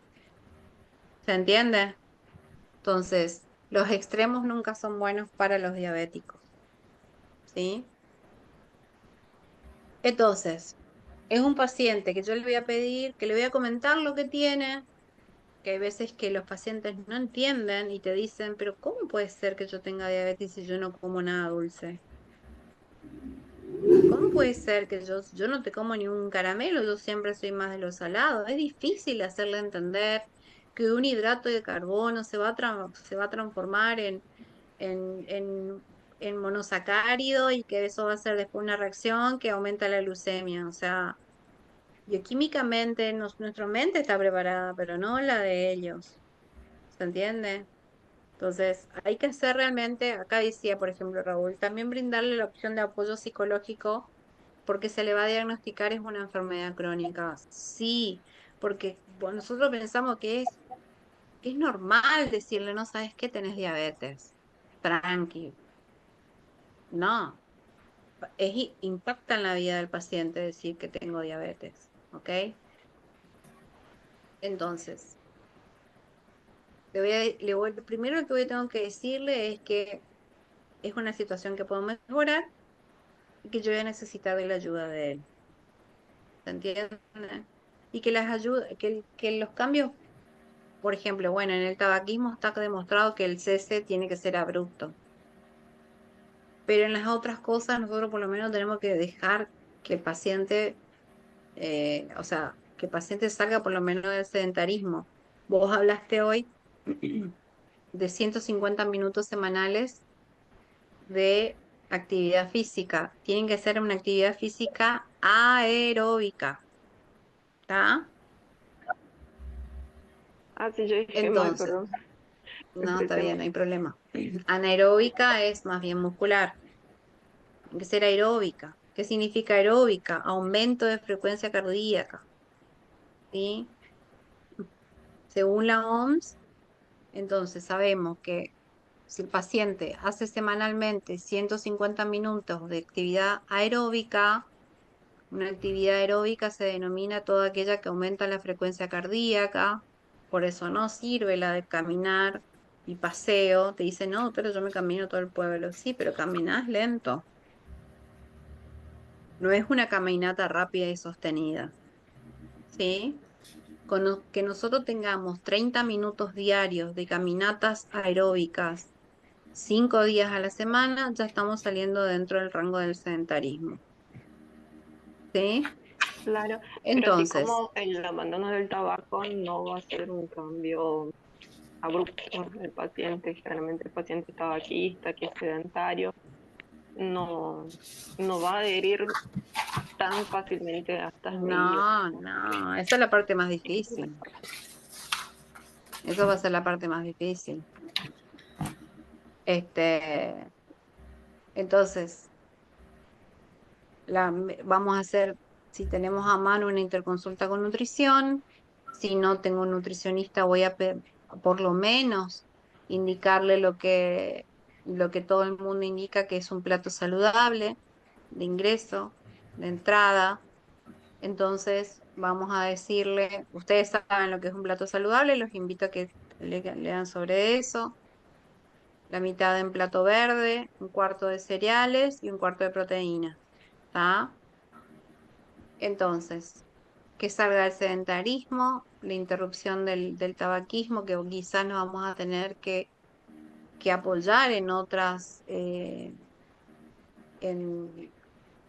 ¿Se entiende? Entonces, los extremos nunca son buenos para los diabéticos, ¿sí? Entonces, es un paciente que yo le voy a pedir, que le voy a comentar lo que tiene, que hay veces que los pacientes no entienden y te dicen, pero ¿cómo puede ser que yo tenga diabetes si yo no como nada dulce? ¿Cómo puede ser que yo no te como ni un caramelo, yo siempre soy más de lo salado? Es difícil hacerle entender que un hidrato de carbono se va a transformar en, en, en monosacárido y que eso va a ser después una reacción que aumenta la glucemia. O sea, bioquímicamente nuestra mente está preparada, pero no la de ellos. ¿Se entiende? Entonces, hay que hacer realmente, acá decía, por ejemplo, Raúl, también brindarle la opción de apoyo psicológico porque se le va a diagnosticar es una enfermedad crónica. Sí, porque bueno, nosotros pensamos que es normal decirle, no sabes qué, tenés diabetes. Tranqui. No, impacta en la vida del paciente decir que tengo diabetes, ¿ok? Entonces, lo primero que tengo que decirle es que es una situación que puedo mejorar y que yo voy a necesitar de la ayuda de él. ¿Se entiende? Y que las ayudas, que los cambios por ejemplo, bueno, en el tabaquismo está demostrado que el cese tiene que ser abrupto. Pero en las otras cosas nosotros por lo menos tenemos que dejar que el paciente, o sea, que el paciente salga por lo menos del sedentarismo. Vos hablaste hoy de 150 minutos semanales de actividad física. Tienen que ser una actividad física aeróbica, ¿está? Ah, sí, yo dije mal, Entonces, perdón. Me no, está expresé bien, mal. no hay problema. Anaeróbica es más bien muscular. Tiene que ser aeróbica. ¿Qué significa aeróbica? Aumento de frecuencia cardíaca, ¿sí? Según la OMS, entonces sabemos que si el paciente hace semanalmente 150 minutos de actividad aeróbica, una actividad aeróbica se denomina toda aquella que aumenta la frecuencia cardíaca, por eso no sirve la de caminar y paseo. Te dicen, no, pero yo me camino todo el pueblo. Sí, pero caminas lento. No es una caminata rápida y sostenida, ¿sí? Que nosotros tengamos 30 minutos diarios de caminatas aeróbicas 5 días a la semana, ya estamos saliendo dentro del rango del sedentarismo, ¿sí? Claro, pero así Entonces, como el abandono del tabaco no va a ser un cambio abrupto. El paciente, generalmente el paciente tabaquista, que es sedentario, no, no va a adherir tan fácilmente a estas medidas. no, esa es la parte más difícil. Eso va a ser la parte más difícil. Este, entonces, vamos a hacer, si tenemos a mano una interconsulta con nutrición, si no tengo un nutricionista, voy a por lo menos indicarle lo que todo el mundo indica que es un plato saludable, de ingreso, de entrada. Entonces, vamos a decirle, ustedes saben lo que es un plato saludable, los invito a que lean sobre eso. La mitad en plato verde, un cuarto de cereales y un cuarto de proteína. ¿Está? Entonces, que salga el sedentarismo, la interrupción del tabaquismo, que quizás nos vamos a tener que apoyar en otras, en,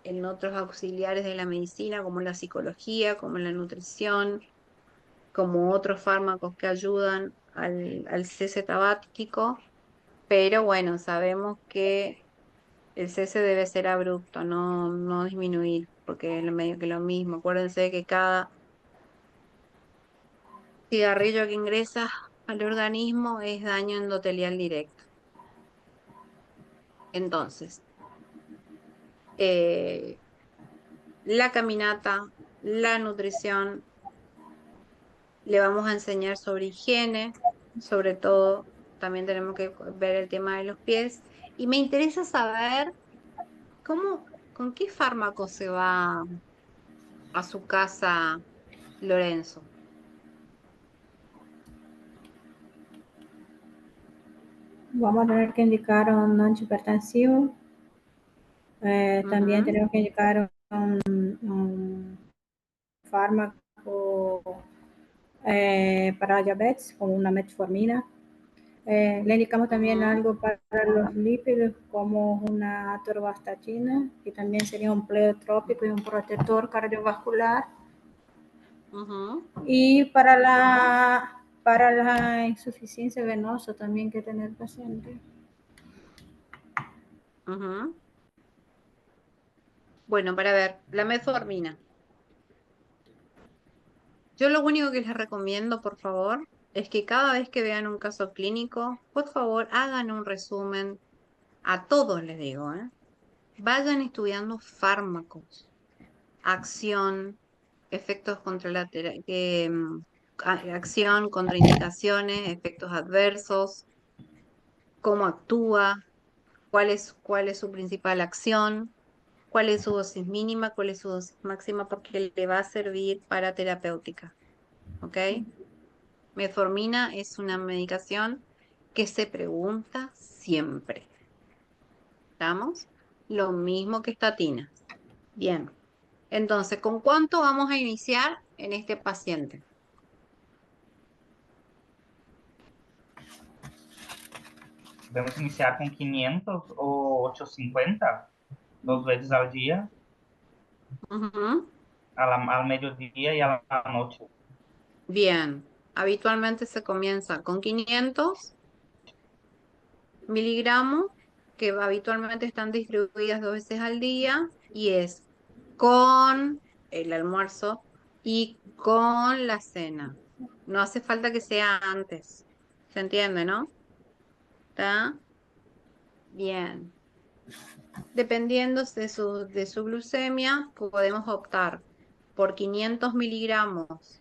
en otros auxiliares de la medicina, como la psicología, como la nutrición, como otros fármacos que ayudan al cese tabáquico, pero bueno, sabemos que el cese debe ser abrupto, no disminuir, porque es medio que lo mismo. Acuérdense que cada cigarrillo que ingresa al organismo es daño endotelial directo. Entonces, eh, la caminata, la nutrición, le vamos a enseñar sobre higiene, sobre todo, también tenemos que ver el tema de los pies. Y me interesa saber con qué fármaco se va a su casa Lorenzo. Vamos a tener que indicar un antihipertensivo. También Ujú, tenemos que indicar un fármaco para diabetes, como una metformina. Le indicamos también ujú, algo para los lípidos, como una atorvastatina, que también sería un pleotrópico y un protector cardiovascular. ujú, Y para la insuficiencia venosa también que tiene el paciente. ujú. Bueno, para ver, la metformina. Yo lo único que les recomiendo, por favor, es que cada vez que vean un caso clínico, por favor, hagan un resumen. A todos les digo, ¿eh? Vayan estudiando fármacos, acción, efectos acción, contraindicaciones, efectos adversos, cómo actúa, cuál es su principal acción, cuál es su dosis mínima, cuál es su dosis máxima, porque le va a servir para terapéutica, ¿ok? Metformina es una medicación que se pregunta siempre, ¿estamos? Lo mismo que estatina. Bien, entonces, ¿con cuánto vamos a iniciar en este paciente? Debemos iniciar con 500 o 850, 2 veces al día, Ujú. al mediodía y a la noche. Bien, habitualmente se comienza con 500 miligramos, que habitualmente están distribuidas 2 veces al día, y es con el almuerzo y con la cena. No hace falta que sea antes. ¿Se entiende, no? ¿Está? Bien. Dependiendo de su glucemia, podemos optar por 500 miligramos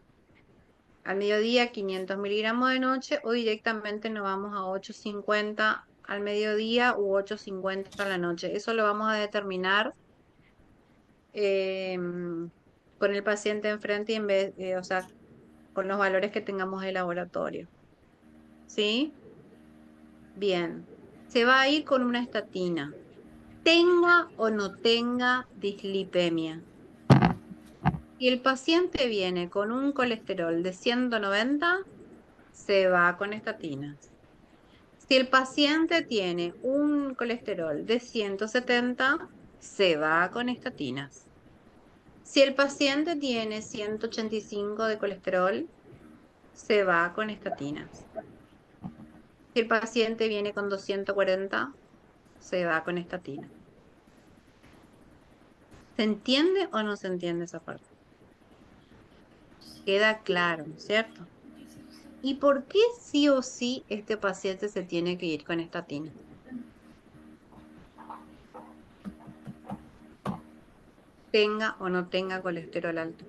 al mediodía, 500 miligramos de noche, o directamente nos vamos a 850 al mediodía u 850 a la noche. Eso lo vamos a determinar con el paciente enfrente y o sea, con los valores que tengamos de laboratorio. ¿Sí? Bien. Se va a ir con una estatina, tenga o no tenga dislipemia. Si el paciente viene con un colesterol de 190, se va con estatinas. Si el paciente tiene un colesterol de 170, se va con estatinas. Si el paciente tiene 185 de colesterol, se va con estatinas. Si el paciente viene con 240, se va con estatinas. ¿Se entiende o no se entiende esa parte? Queda claro, ¿no es cierto? ¿Y por qué sí o sí este paciente se tiene que ir con estatina? Tenga o no tenga colesterol alto.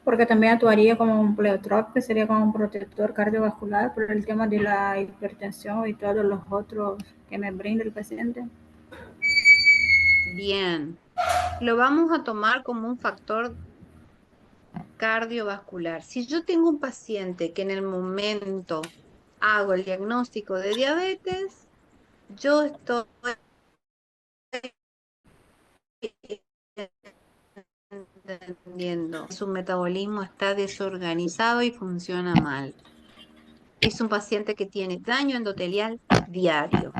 Porque también actuaría como un pleiotropo, que sería como un protector cardiovascular por el tema de la hipertensión y todos los otros que me brinda el paciente. Bien, lo vamos a tomar como un factor cardiovascular. Si yo tengo un paciente que en el momento hago el diagnóstico de diabetes, yo estoy entendiendo que su metabolismo está desorganizado y funciona mal. Es un paciente que tiene daño endotelial diario,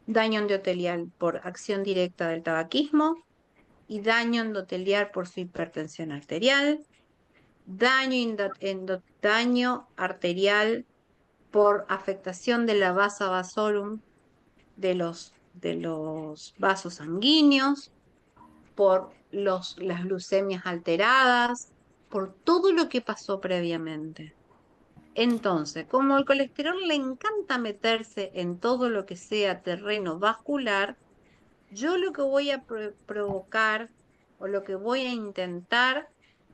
daño endotelial por acción directa del tabaquismo y daño endotelial por su hipertensión arterial, daño arterial por afectación de la vasa vasorum de los vasos sanguíneos, por las glucemias alteradas, por todo lo que pasó previamente. Entonces, como el colesterol le encanta meterse en todo lo que sea terreno vascular, yo lo que voy a provocar o lo que voy a intentar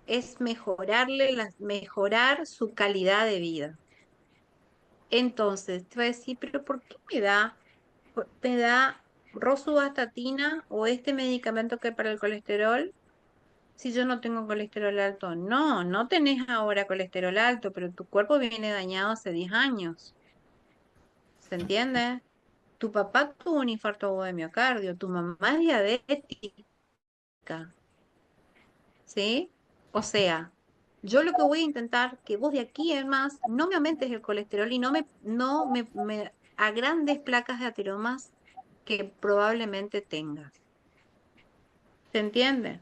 es mejorar su calidad de vida. Entonces, te va a decir, pero ¿por qué me da rosuvastatina o este medicamento que para el colesterol si yo no tengo colesterol alto? No, no tenés ahora colesterol alto, pero tu cuerpo viene dañado hace 10 años. ¿Se entiende? Tu papá tuvo un infarto agudo de miocardio, tu mamá es diabética, ¿sí? O sea, yo lo que voy a intentar que vos de aquí en más no me aumentes el colesterol y no me agrandes placas de ateromas que probablemente tengas. ¿Se entiende?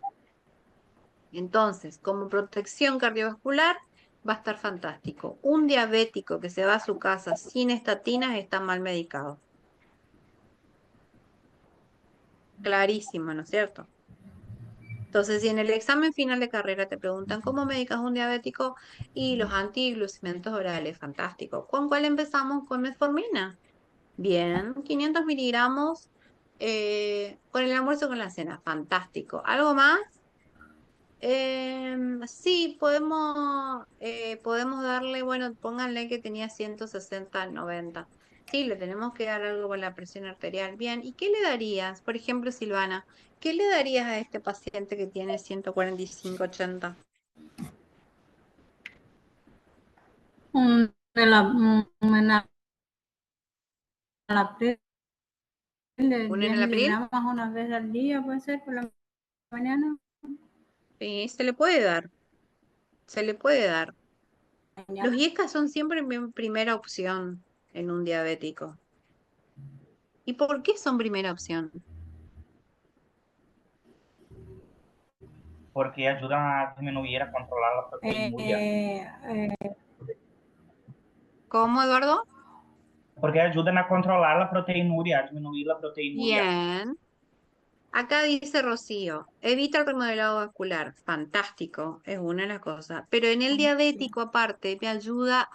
Entonces, como protección cardiovascular, va a estar fantástico. Un diabético que se va a su casa sin estatinas está mal medicado. Clarísimo, ¿no es cierto? Entonces, si en el examen final de carrera te preguntan cómo medicas un diabético y los antiglucemiantos orales, fantástico. ¿Con cuál empezamos? Con metformina. Bien, 500 miligramos con el almuerzo con la cena, fantástico. ¿Algo más? Sí, podemos darle, bueno, pónganle que tenía 160, 90. Sí, le tenemos que dar algo con la presión arterial. Bien, ¿y qué le darías? Por ejemplo, Silvana, ¿qué le darías a este paciente que tiene 145, 80? Un, una, de ¿Un 10 enalapril? miligramos una vez al día, puede ser por la mañana. Sí, se le puede dar, se le puede dar. Los IECA son siempre mi primera opción en un diabético. ¿Y por qué son primera opción? Porque ayudan a disminuir, a controlar la proteinuria. ¿Cómo, Eduardo? Porque ayudan a controlar la proteinuria, a disminuir la proteinuria. Bien. Acá dice Rocío, evita el remodelado vascular. Fantástico, es una de las cosas. Pero en el diabético, aparte, me ayuda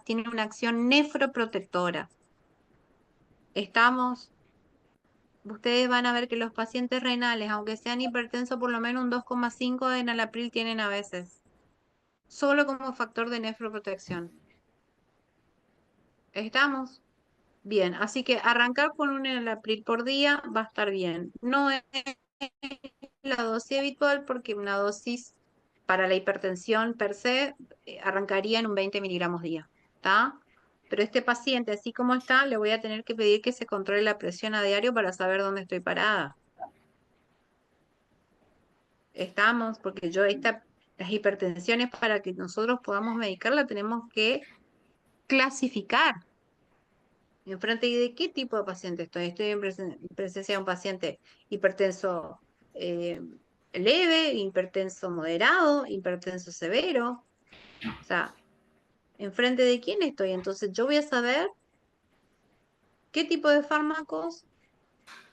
tiene una acción nefroprotectora. Estamos, ustedes van a ver que los pacientes renales, aunque sean hipertensos, por lo menos un 2,5 de enalapril tienen a veces. Solo como factor de nefroprotección. ¿Estamos? Bien, así que arrancar con un enalapril por día va a estar bien. No es la dosis habitual porque una dosis para la hipertensión per se arrancaría en un 20 miligramos día, ¿está? Pero este paciente, así como está, le voy a tener que pedir que se controle la presión a diario para saber dónde estoy parada. Estamos, porque las hipertensiones para que nosotros podamos medicarla tenemos que clasificar. ¿En frente de qué tipo de paciente estoy? Estoy en presencia de un paciente hipertenso eh, leve, hipertenso moderado, hipertenso severo. O sea, ¿en frente de quién estoy? Entonces yo voy a saber qué tipo de fármacos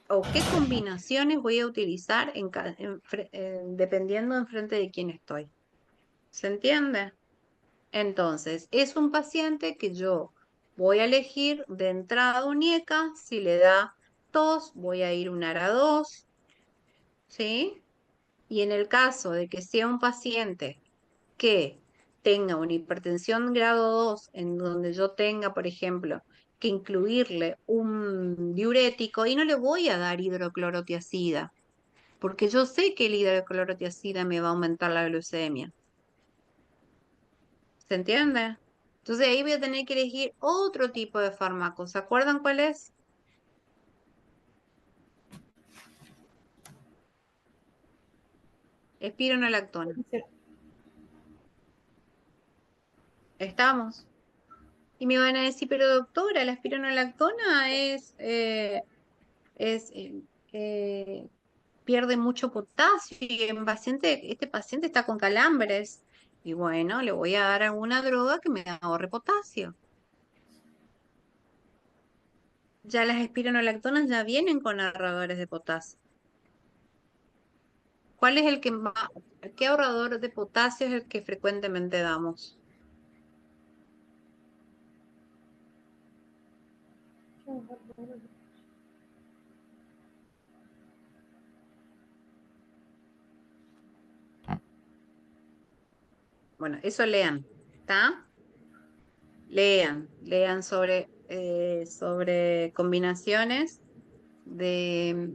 o qué combinaciones voy a utilizar dependiendo en frente de quién estoy. ¿Se entiende? Entonces, es un paciente que yo voy a elegir de entrada un IECA, si le da tos, voy a ir un ARA2, ¿sí? Y en el caso de que sea un paciente que tenga una hipertensión grado 2, en donde yo tenga, por ejemplo, que incluirle un diurético, y no le voy a dar hidroclorotiazida, porque yo sé que el hidroclorotiazida me va a aumentar la glucemia. ¿Se entiende? Entonces ahí voy a tener que elegir otro tipo de fármaco. ¿Se acuerdan cuál es? Espironolactona. ¿Estamos? Y me van a decir, pero doctora, la espironolactona es pierde mucho potasio y este paciente está con calambres. Y bueno, le voy a dar alguna droga que me ahorre potasio. Ya las espironolactonas ya vienen con ahorradores de potasio. ¿Cuál es qué ahorrador de potasio es el que frecuentemente damos? Bueno, eso lean, ¿está? Lean sobre combinaciones de,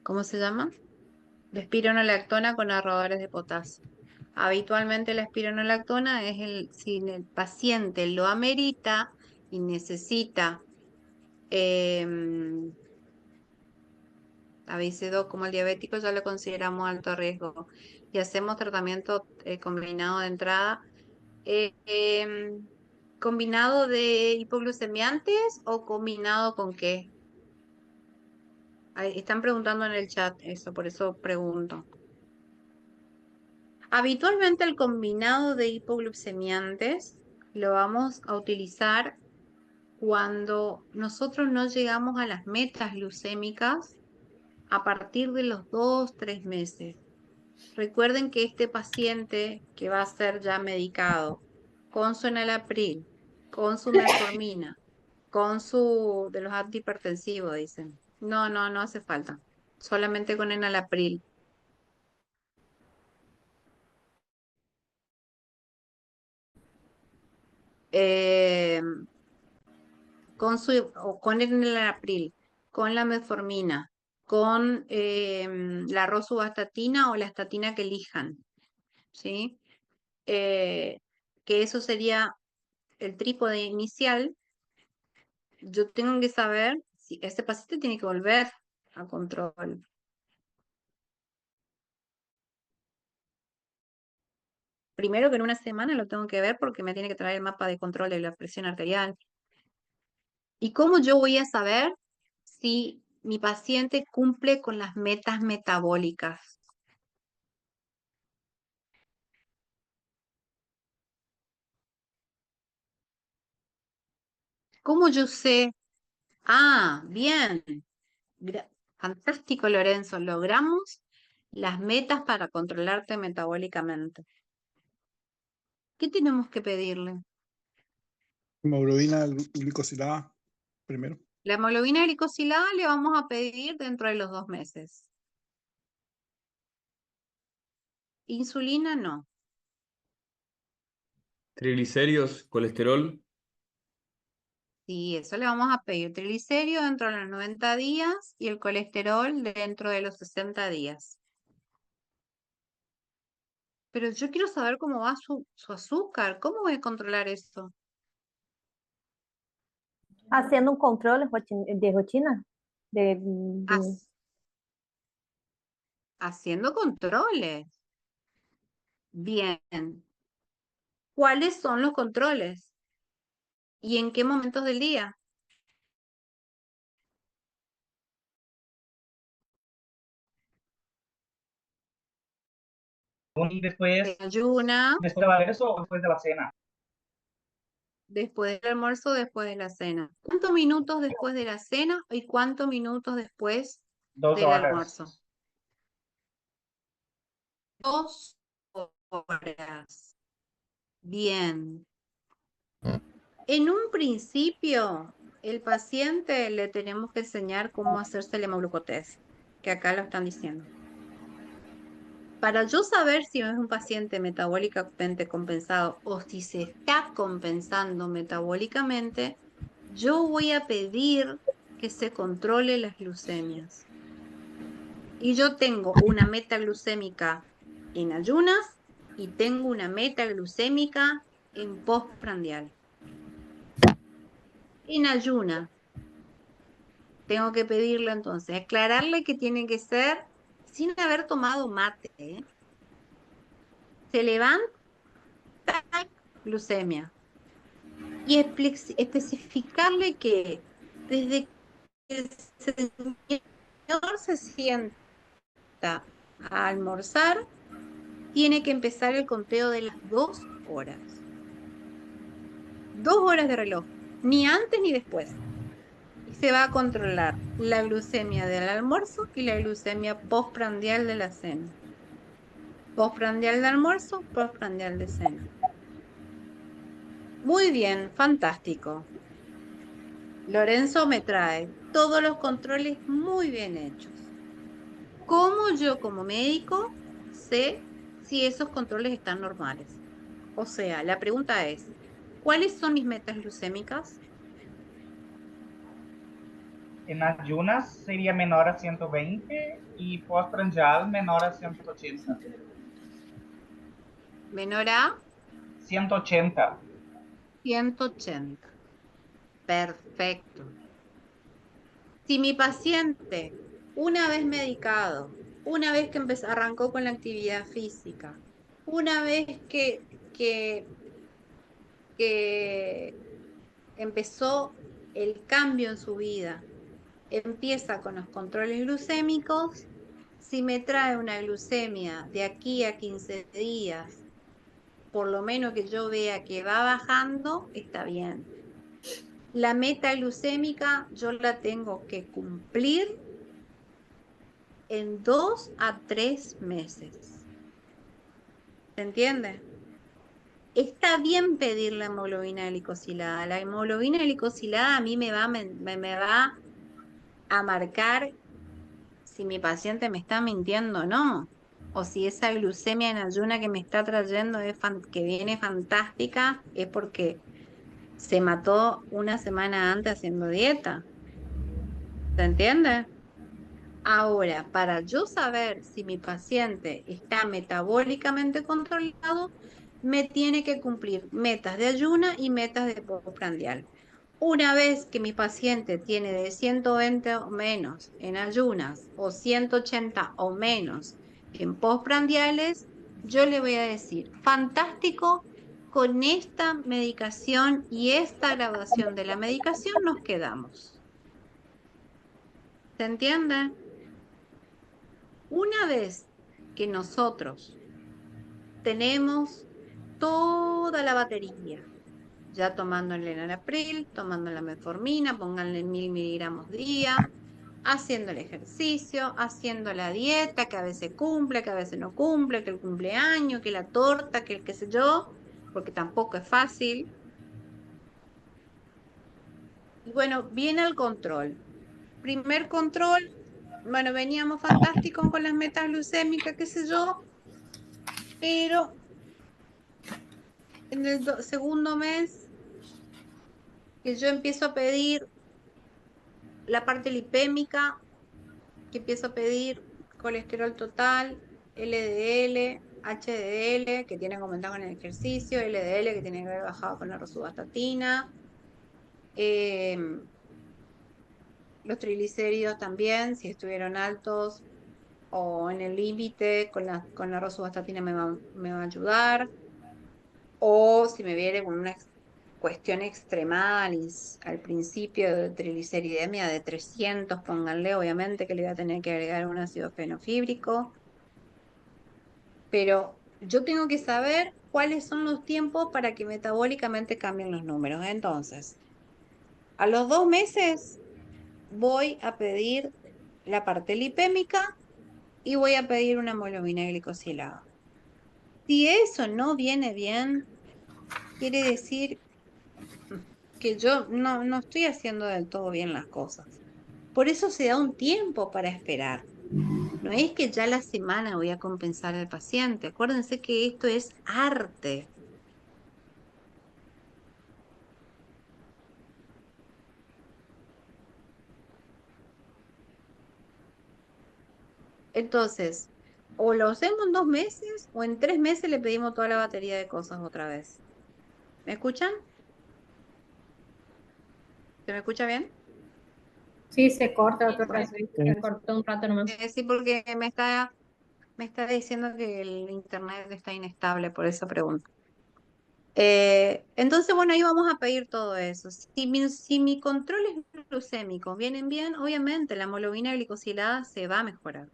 ¿cómo se llama? De espironolactona con ahorradores de potasio. Habitualmente la espironolactona si el paciente lo amerita y necesita ABC2 como el diabético, ya lo consideramos alto riesgo y hacemos tratamiento combinado de entrada. ¿Combinado de hipoglucemiantes o combinado con qué? Ahí están preguntando en el chat eso, por eso pregunto. Habitualmente el combinado de hipoglucemiantes lo vamos a utilizar cuando nosotros no llegamos a las metas glucémicas a partir de los 2, 3 meses. Recuerden que este paciente que va a ser ya medicado con su enalapril, con su metformina, de los antihipertensivos, dicen. No, no hace falta. Solamente con enalapril. Eh, con el enalapril, con la metformina, con la rosuvastatina o la estatina que elijan, ¿sí? Que eso sería el trípode inicial. Yo tengo que saber si este paciente tiene que volver a control. Primero que en una semana lo tengo que ver porque me tiene que traer el mapa de control de la presión arterial. ¿Y cómo yo voy a saber si mi paciente cumple con las metas metabólicas? ¿Cómo yo sé? Ah, bien. Fantástico, Lorenzo. Logramos las metas para controlarte metabólicamente. ¿Qué tenemos que pedirle? Hemoglobina glicosilada primero. La hemoglobina glicosilada le vamos a pedir dentro de los 2 meses. Insulina no. Triglicéridos, colesterol, Sí, eso le vamos a pedir. Triglicérido dentro de los 90 días y el colesterol dentro de los 60 días. Pero yo quiero saber cómo va su azúcar. ¿Cómo voy a controlar eso? Haciendo un control de rutina. Haz- Haciendo controles. Bien. ¿Cuáles son los controles? ¿Y en qué momentos del día? Y después, Ayuna, después del almuerzo o después de la cena. después del almuerzo, después de la cena. ¿Cuántos minutos después de la cena y cuántos minutos después 2 del horas. almuerzo? 2 horas. Bien. En un principio, el paciente le tenemos que enseñar cómo hacerse el hemoglucotest, que acá lo están diciendo. Para yo saber si es un paciente metabólicamente compensado o si se está compensando metabólicamente, yo voy a pedir que se controle las glucemias. Y yo tengo una meta glucémica en ayunas y tengo una meta glucémica en postprandial. En ayunas, tengo que pedirle entonces, aclararle que tiene que ser sin haber tomado mate, ¿eh? Se levanta glucemia. Y especificarle que desde que el señor se sienta a almorzar, tiene que empezar el conteo de las 2 horas. 2 horas de reloj, ni antes ni después. Y se va a controlar la glucemia del almuerzo y la glucemia postprandial de la cena. Postprandial de almuerzo, postprandial de cena. Muy bien, fantástico. Lorenzo me trae todos los controles muy bien hechos. ¿Cómo yo como médico sé si esos controles están normales? O sea, la pregunta es, ¿cuáles son mis metas glucémicas? En ayunas sería menor a 120 y postprandial menor a 180. Menor a 180. 180. Perfecto. Si mi paciente, una vez medicado, una vez que arrancó con la actividad física, una vez que empezó el cambio en su vida, empieza con los controles glucémicos, si me trae una glucemia de aquí a 15 días, por lo menos que yo vea que va bajando, está bien. La meta glucémica yo la tengo que cumplir en 2 a 3 meses. ¿Se entiende? Está bien pedir la hemoglobina glicosilada. La hemoglobina glicosilada a mí me va a marcar si mi paciente me está mintiendo o no. O si esa glucemia en ayuna que me está trayendo que viene fantástica, es porque se mató una semana antes haciendo dieta. ¿Se entiende? Ahora, para yo saber si mi paciente está metabólicamente controlado, me tiene que cumplir metas de ayuna y metas de postprandial. Una vez que mi paciente tiene de 120 o menos en ayunas o 180 o menos en postprandiales, yo le voy a decir, fantástico, con esta medicación y esta graduación de la medicación nos quedamos. ¿Se entiende? Una vez que nosotros tenemos toda la batería, ya tomando el enalapril, tomando la metformina, pónganle 1000 miligramos día, haciendo el ejercicio, haciendo la dieta, que a veces cumple, que a veces no cumple, que el cumpleaños, que la torta, que el qué sé yo, porque tampoco es fácil. Y bueno, viene el control. Primer control, bueno, veníamos fantásticos con las metas glucémicas, qué sé yo, pero en el segundo mes que yo empiezo a pedir la parte lipémica, que empiezo a pedir colesterol total, LDL, HDL, que tiene que aumentar con el ejercicio, LDL, que tiene que haber bajado con la rosuvastatina, los triglicéridos también, si estuvieron altos o en el límite, con la rosuvastatina me va a ayudar, o si me viene con una cuestión extremada al principio de trigliceridemia de 300, pónganle, obviamente que le voy a tener que agregar un ácido fenofíbrico, pero yo tengo que saber cuáles son los tiempos para que metabólicamente cambien los números. Entonces, a los 2 meses voy a pedir la parte lipémica y voy a pedir una hemoglobina glicosilada. Si eso no viene bien, quiere decir que yo no estoy haciendo del todo bien las cosas. Por eso se da un tiempo para esperar. No es que ya la semana voy a compensar al paciente. Acuérdense que esto es arte. Entonces, o lo hacemos en 2 meses o en 3 meses le pedimos toda la batería de cosas otra vez. ¿Me escuchan? ¿Se me escucha bien? Sí, se corta otra Bueno, vez. se cortó un rato nomás. Sí, porque me está diciendo que el internet está inestable, por eso pregunto. Entonces, bueno, ahí vamos a pedir todo eso. Si mi control es glucémico vienen bien, obviamente la hemoglobina glicosilada se va a mejorar.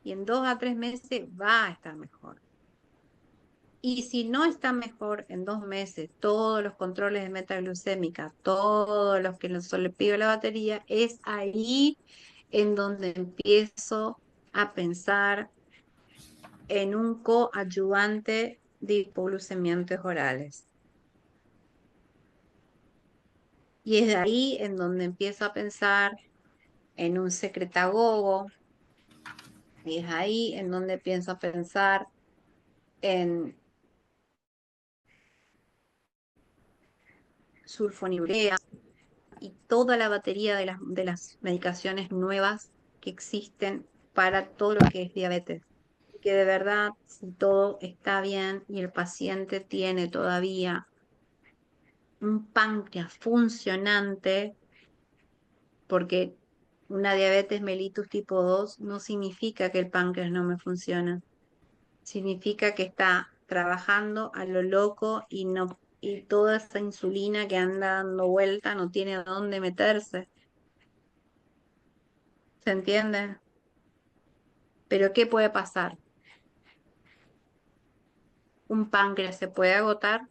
Y en 2 a 3 meses va a estar mejor. Y si no está mejor en 2 meses, todos los controles de metaglucémica, todos los que le pido la batería, es ahí en donde empiezo a pensar en un coadyuvante de hipoglucemiantes orales. Y es de ahí en donde empiezo a pensar en un secretagogo, y es ahí en donde pienso a pensar en sulfonilurea y toda la batería de las medicaciones nuevas que existen para todo lo que es diabetes. Que de verdad, si todo está bien y el paciente tiene todavía un páncreas funcionante, porque una diabetes mellitus tipo 2 no significa que el páncreas no me funciona, significa que está trabajando a lo loco y toda esa insulina que anda dando vuelta no tiene dónde meterse. ¿Se entiende? Pero ¿qué puede pasar? Un páncreas se puede agotar,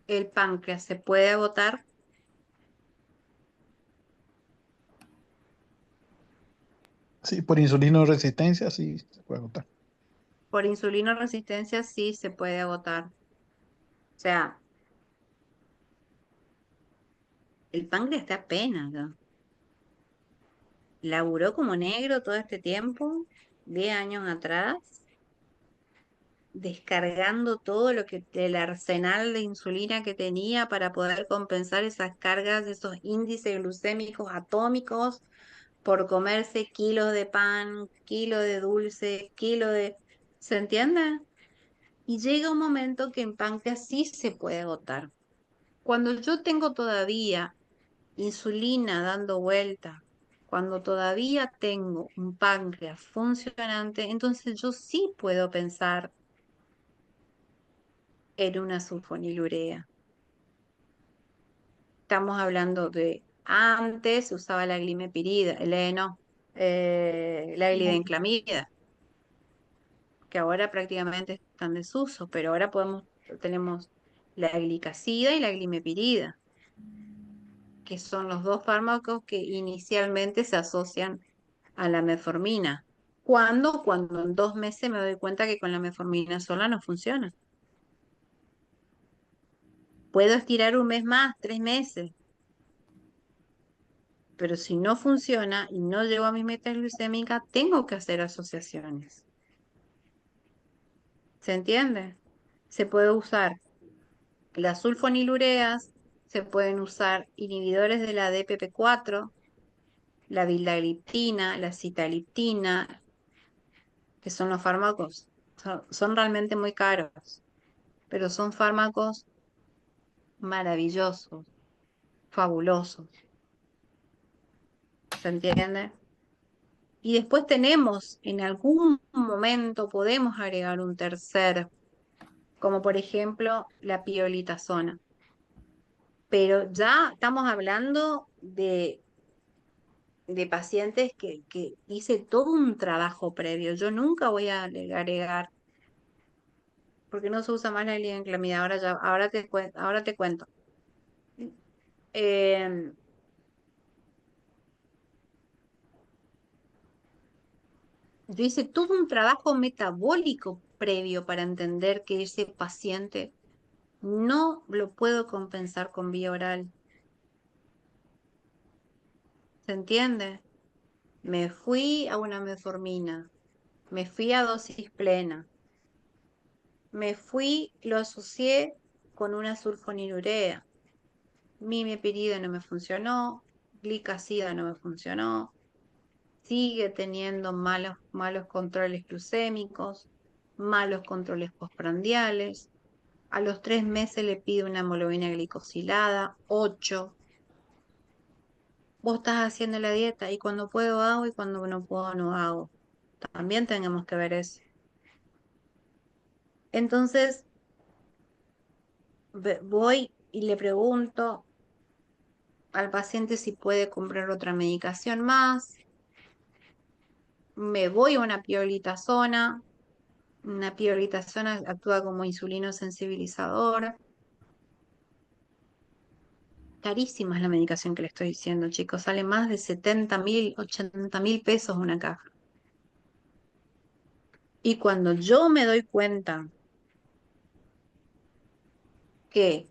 el páncreas se puede agotar, Sí, por insulino resistencia, sí, se puede agotar. por insulino resistencia sí se puede agotar. O sea, el páncreas está apenas, ¿no? Laburó como negro todo este tiempo, 10 años atrás, descargando todo lo que el arsenal de insulina que tenía para poder compensar esas cargas, esos índices glucémicos atómicos por comerse kilos de pan, kilo de dulce, kilo de... ¿Se entiende? Y llega un momento que en páncreas sí se puede agotar. Cuando yo tengo todavía insulina dando vuelta, cuando todavía tengo un páncreas funcionante, entonces yo sí puedo pensar en una sulfonilurea. Estamos hablando de antes se usaba la glimepirida, la glibenclamida, que ahora prácticamente está en desuso, pero ahora tenemos la glicazida y la glimepirida, que son los dos fármacos que inicialmente se asocian a la metformina. ¿Cuándo? Cuando en 2 meses me doy cuenta que con la metformina sola no funciona. Puedo estirar un mes más, 3 meses, pero si no funciona y no llego a mi meta glucémica, tengo que hacer asociaciones. ¿Se entiende? Se puede usar las sulfonilureas, se pueden usar inhibidores de la DPP4, la vildagliptina, la sitagliptina, que son los fármacos, son realmente muy caros, pero son fármacos maravillosos, fabulosos. ¿Se entiende? Y después tenemos, en algún momento podemos agregar un tercer, como por ejemplo la piolitazona. Pero ya estamos hablando de pacientes que hice todo un trabajo previo. Yo nunca voy a agregar, porque no se usa más la glibenclamida, ahora te cuento. Eh, yo hice todo un trabajo metabólico previo para entender que ese paciente no lo puedo compensar con vía oral. ¿Se entiende? Me fui a una metformina, me fui a dosis plena, lo asocié con una sulfonilurea. Mimepirida no me funcionó, glicazida no me funcionó, sigue teniendo malos controles glucémicos, malos controles postprandiales. A los 3 meses le pido una hemoglobina glicosilada, 8. Vos estás haciendo la dieta y cuando puedo hago y cuando no puedo no hago. También tenemos que ver eso. Entonces, voy y le pregunto al paciente si puede comprar otra medicación más. Me voy a una piolitazona. Una piolitazona actúa como insulino sensibilizador. Carísima es la medicación que le estoy diciendo, chicos. Sale más de 70.000, 80.000 pesos una caja. Y cuando yo me doy cuenta que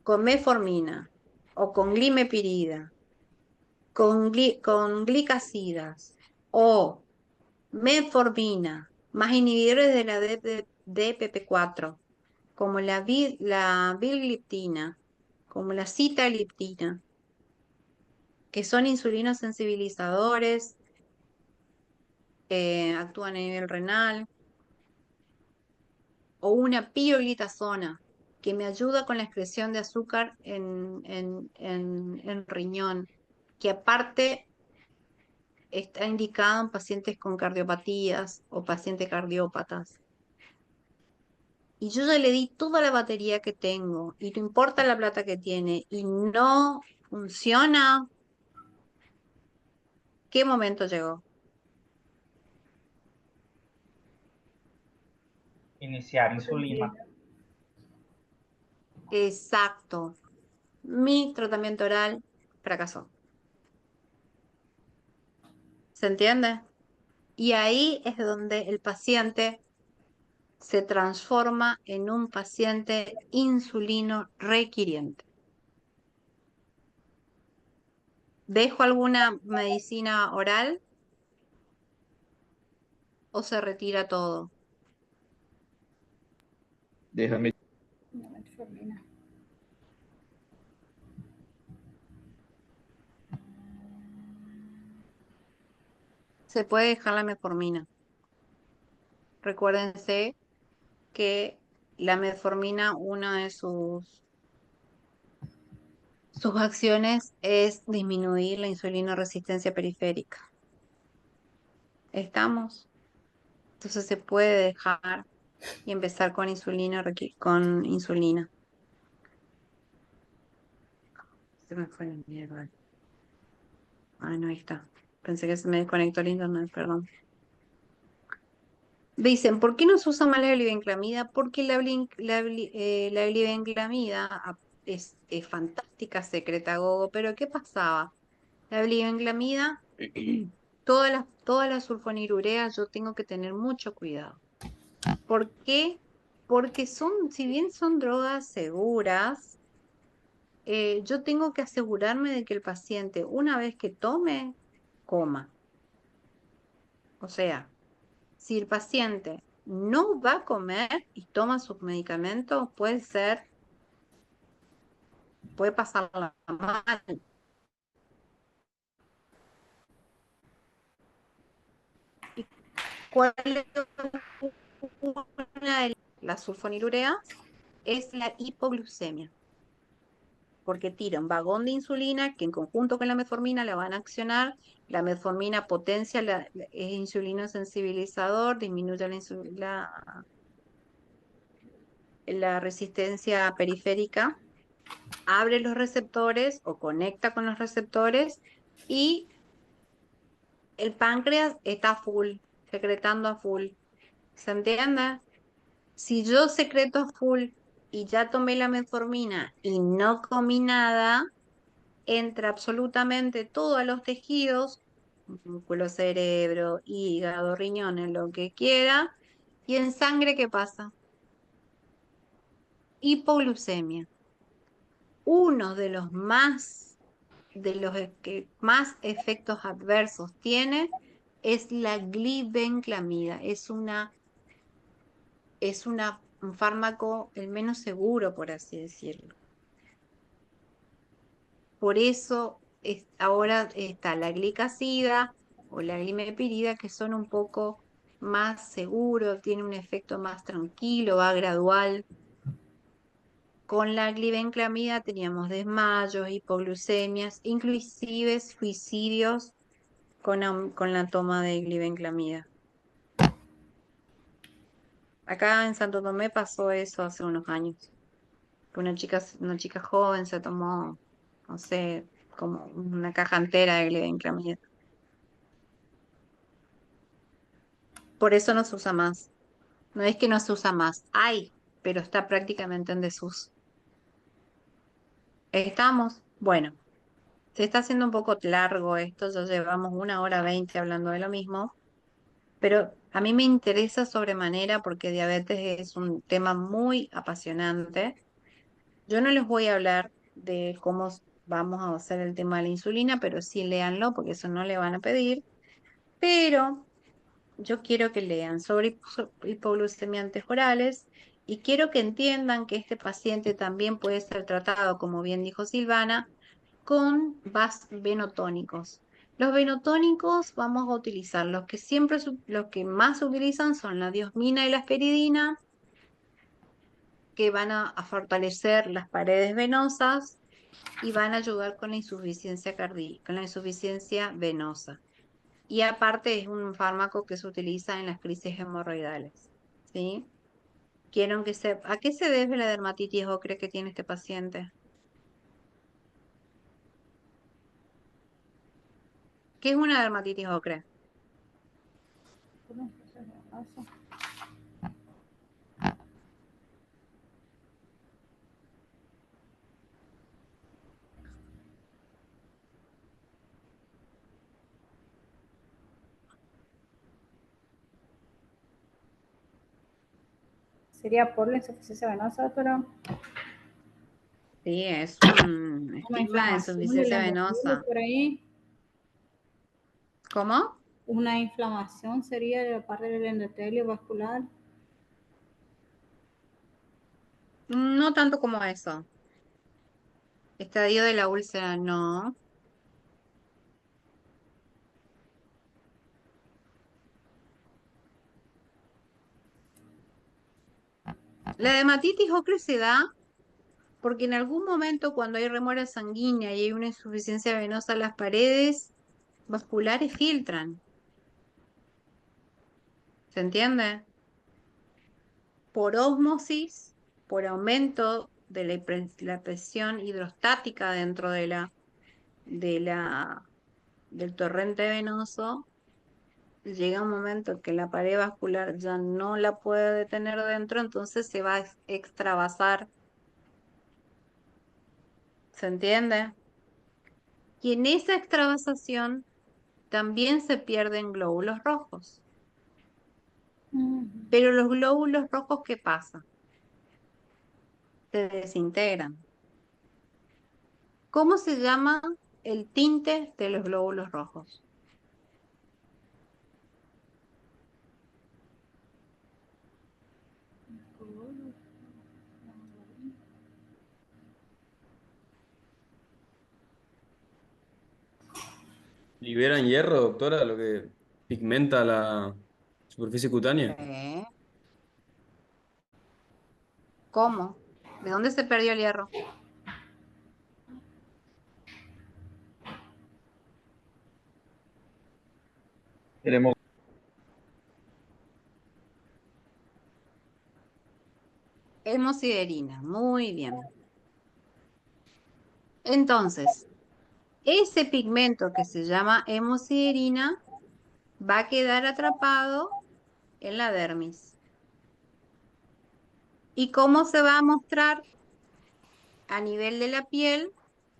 con metformina o con glimepirida, con glicacidas o metformina más inhibidores de la DPP4, como la vilgliptina, como la sitagliptina, que son insulinos sensibilizadores, actúan a nivel renal, o una pioglitazona, que me ayuda con la excreción de azúcar en riñón, que aparte está indicado en pacientes con cardiopatías o pacientes cardiópatas. Y yo ya le di toda la batería que tengo, y no importa la plata que tiene, y no funciona, ¿qué momento llegó? Iniciar insulina. Exacto. Mi tratamiento oral fracasó. ¿Se entiende? Y ahí es donde el paciente se transforma en un paciente insulino requiriente. ¿Dejo alguna medicina oral o se retira todo? Déjame. No, metformina. Se puede dejar la metformina. Recuérdense que la metformina, una de sus sus acciones es disminuir la insulinoresistencia periférica. ¿Estamos? Entonces se puede dejar y empezar con con insulina. Se me fue la mierda. Ah, no, ahí está. Pensé que se me desconectó el internet, perdón. Dicen, ¿por qué no se usa más la glibenclamida? Porque la glibenclamida es fantástica secretagogo, pero ¿qué pasaba? La glibenclamida, todas las sulfonilureas yo tengo que tener mucho cuidado. ¿Por qué? Porque si bien son drogas seguras, yo tengo que asegurarme de que el paciente, una vez que tome, coma. O sea, si el paciente no va a comer y toma sus medicamentos, puede pasarla mal. ¿Y cuál es una de las sulfonilureas? Es la hipoglucemia, porque tira un vagón de insulina que en conjunto con la metformina la van a accionar. La metformina potencia, es insulinosensibilizador, disminuye la resistencia periférica, abre los receptores o conecta con los receptores y el páncreas está full, secretando a full. ¿Se entiende? Si yo secreto a full y ya tomé la metformina y no comí nada, entra absolutamente todo a los tejidos, músculo, cerebro, hígado, riñones, lo que quiera, y en sangre, ¿qué pasa? Hipoglucemia. Uno de los que más efectos adversos tiene es la glibenclamida. Un fármaco el menos seguro, por así decirlo. Por eso ahora está la glicazida o la glimepirida, que son un poco más seguros, tiene un efecto más tranquilo, va gradual. Con la glibenclamida teníamos desmayos, hipoglucemias, inclusive suicidios con la toma de glibenclamida. Acá en Santo Tomé pasó eso hace unos años. Que una chica joven se tomó, no sé, como una caja entera de glibenclamida. Por eso no se usa más. No es que no se usa más, hay, pero está prácticamente en desuso. ¿Estamos? Bueno, se está haciendo un poco largo esto, ya llevamos 1 hora 20 hablando de lo mismo, pero a mí me interesa sobremanera porque diabetes es un tema muy apasionante. Yo no les voy a hablar de cómo vamos a hacer el tema de la insulina, pero sí léanlo porque eso no le van a pedir, pero yo quiero que lean sobre hipoglucemiantes orales y quiero que entiendan que este paciente también puede ser tratado, como bien dijo Silvana, con venotónicos. Los venotónicos vamos a utilizar los que más se utilizan son la diosmina y la asperidina, que van a fortalecer las paredes venosas y van a ayudar con la insuficiencia cardíaca, con la insuficiencia venosa. Y aparte es un fármaco que se utiliza en las crisis hemorroidales, ¿sí? Quiero que sepa, ¿a qué se debe la dermatitis ocre que tiene este paciente? ¿Qué es una dermatitis ocre? Sería por la insuficiencia venosa, doctora. Sí, es un Una estigma de inflamación del insuficiencia endotelio venosa. por ahí. ¿Cómo? Una inflamación sería de la parte del endotelio vascular. No tanto como eso. Estadio de la úlcera, no. La dermatitis ocre se da Porque en algún momento cuando hay remora sanguínea y hay una insuficiencia venosa, las paredes vasculares filtran. ¿Se entiende? Por ósmosis, por aumento de la presión hidrostática dentro del torrente venoso, llega un momento que la pared vascular ya no la puede detener dentro, entonces se va a extravasar. ¿Se entiende? Y en esa extravasación también se pierden glóbulos rojos. Pero los glóbulos rojos, ¿qué pasa? Se desintegran. ¿Cómo se llama el tinte de los glóbulos rojos? ¿Liberan hierro, doctora, lo que pigmenta la superficie cutánea? ¿Cómo? ¿De dónde se perdió el hierro? Tenemos Hemosiderina, muy bien. Entonces, ese pigmento que se llama hemosiderina va a quedar atrapado en la dermis. ¿Y cómo se va a mostrar a nivel de la piel?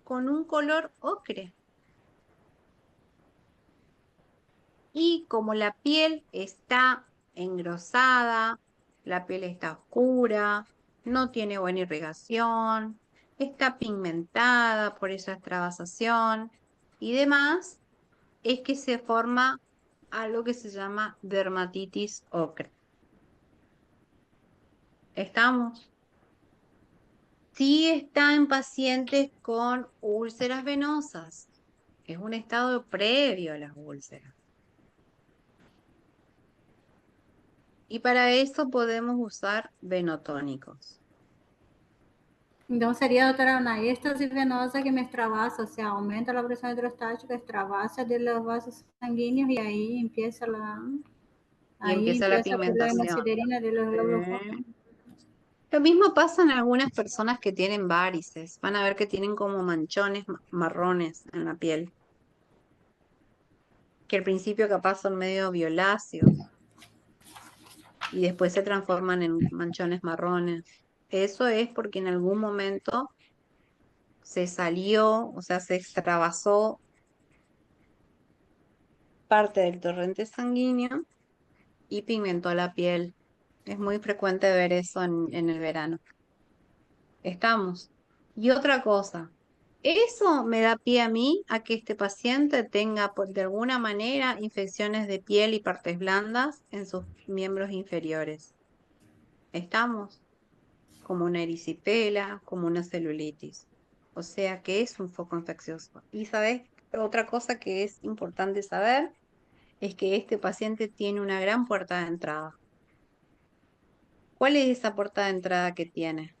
Con un color ocre. Y como la piel está engrosada, la piel está oscura, no tiene buena irrigación, está pigmentada por esa extravasación y demás, es que se forma algo que se llama dermatitis ocre. ¿Estamos? Sí está en pacientes con úlceras venosas. Es un estado previo a las úlceras. Y para eso podemos usar venotónicos. Então, seria, doutora, una êxtase venosa que me extravasa, o sea, aumenta la presión hidrostática, extravasa de los vasos sanguíneos y ahí empieza Y empieza la por la pigmentación. hemosiderina de los glóbulos rojos. Lo mismo pasa en algunas personas que tienen varices. Van a ver que tienen como manchones marrones en la piel. Que al principio capaz son medio violáceos. Y después se transforman en manchones marrones. Eso es porque en algún momento se salió, o sea, se extravasó parte del torrente sanguíneo y pigmentó la piel. Es muy frecuente ver eso en el verano. ¿Estamos? Y otra cosa, eso me da pie a mí a que este paciente tenga de alguna manera infecciones de piel y partes blandas en sus miembros inferiores. ¿Estamos? Como una erisipela, como una celulitis. O sea que es un foco infeccioso. Y sabes, otra cosa que es importante saber es que este paciente tiene una gran puerta de entrada. ¿Cuál es esa puerta de entrada que tiene?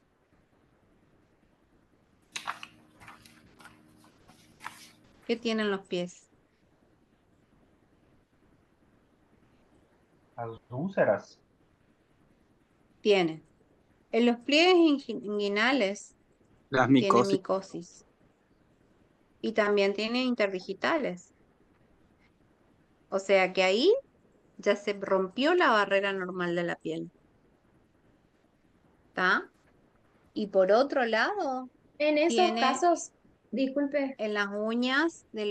¿Qué tienen los pies? las úlceras. Tiene. En los pliegues inguinales Las tiene micosis. micosis. Y también tiene interdigitales. O sea que ahí ya se rompió la barrera normal de la piel. ¿Está? Y por otro lado, En esos tiene casos, disculpe, en las uñas de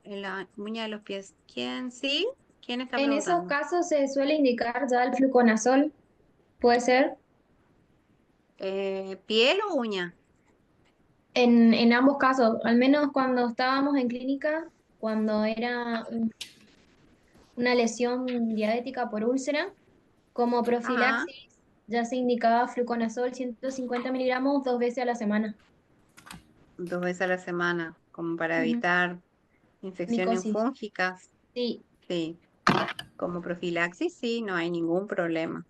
en la uña de los pies. ¿Quién sí? ¿Quién está en esos preguntando? casos se suele indicar ya el fluconazol, ¿puede ser? ¿Piel o uña? En ambos casos, al menos cuando estábamos en clínica, cuando era una lesión diabética por úlcera, como Ajá, profilaxis, ya se indicaba fluconazol 150 miligramos 2 veces a la semana. 2 veces a la semana, como para Ujú. evitar infecciones Micosis. fúngicas. Sí, Sí. Como profilaxis, sí, no hay ningún problema.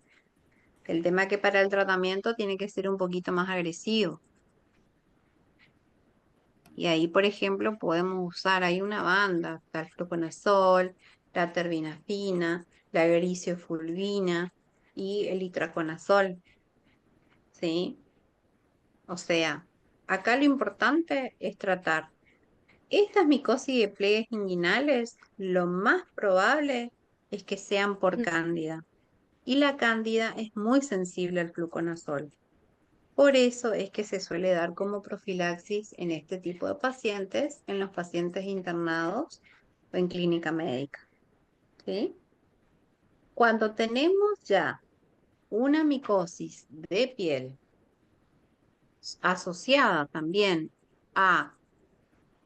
El tema es que para el tratamiento tiene que ser un poquito más agresivo. Y ahí, por ejemplo, podemos usar, hay una banda, está el fluconazol, la terbinafina, la grisofulvina y el itraconazol, ¿sí? O sea, acá lo importante es tratar estas micosis de pliegues inguinales, lo más probable es que sean por cándida. Y la cándida es muy sensible al fluconazol. Por eso es que se suele dar como profilaxis en este tipo de pacientes, en los pacientes internados o en clínica médica. ¿Sí? Cuando tenemos ya una micosis de piel asociada también a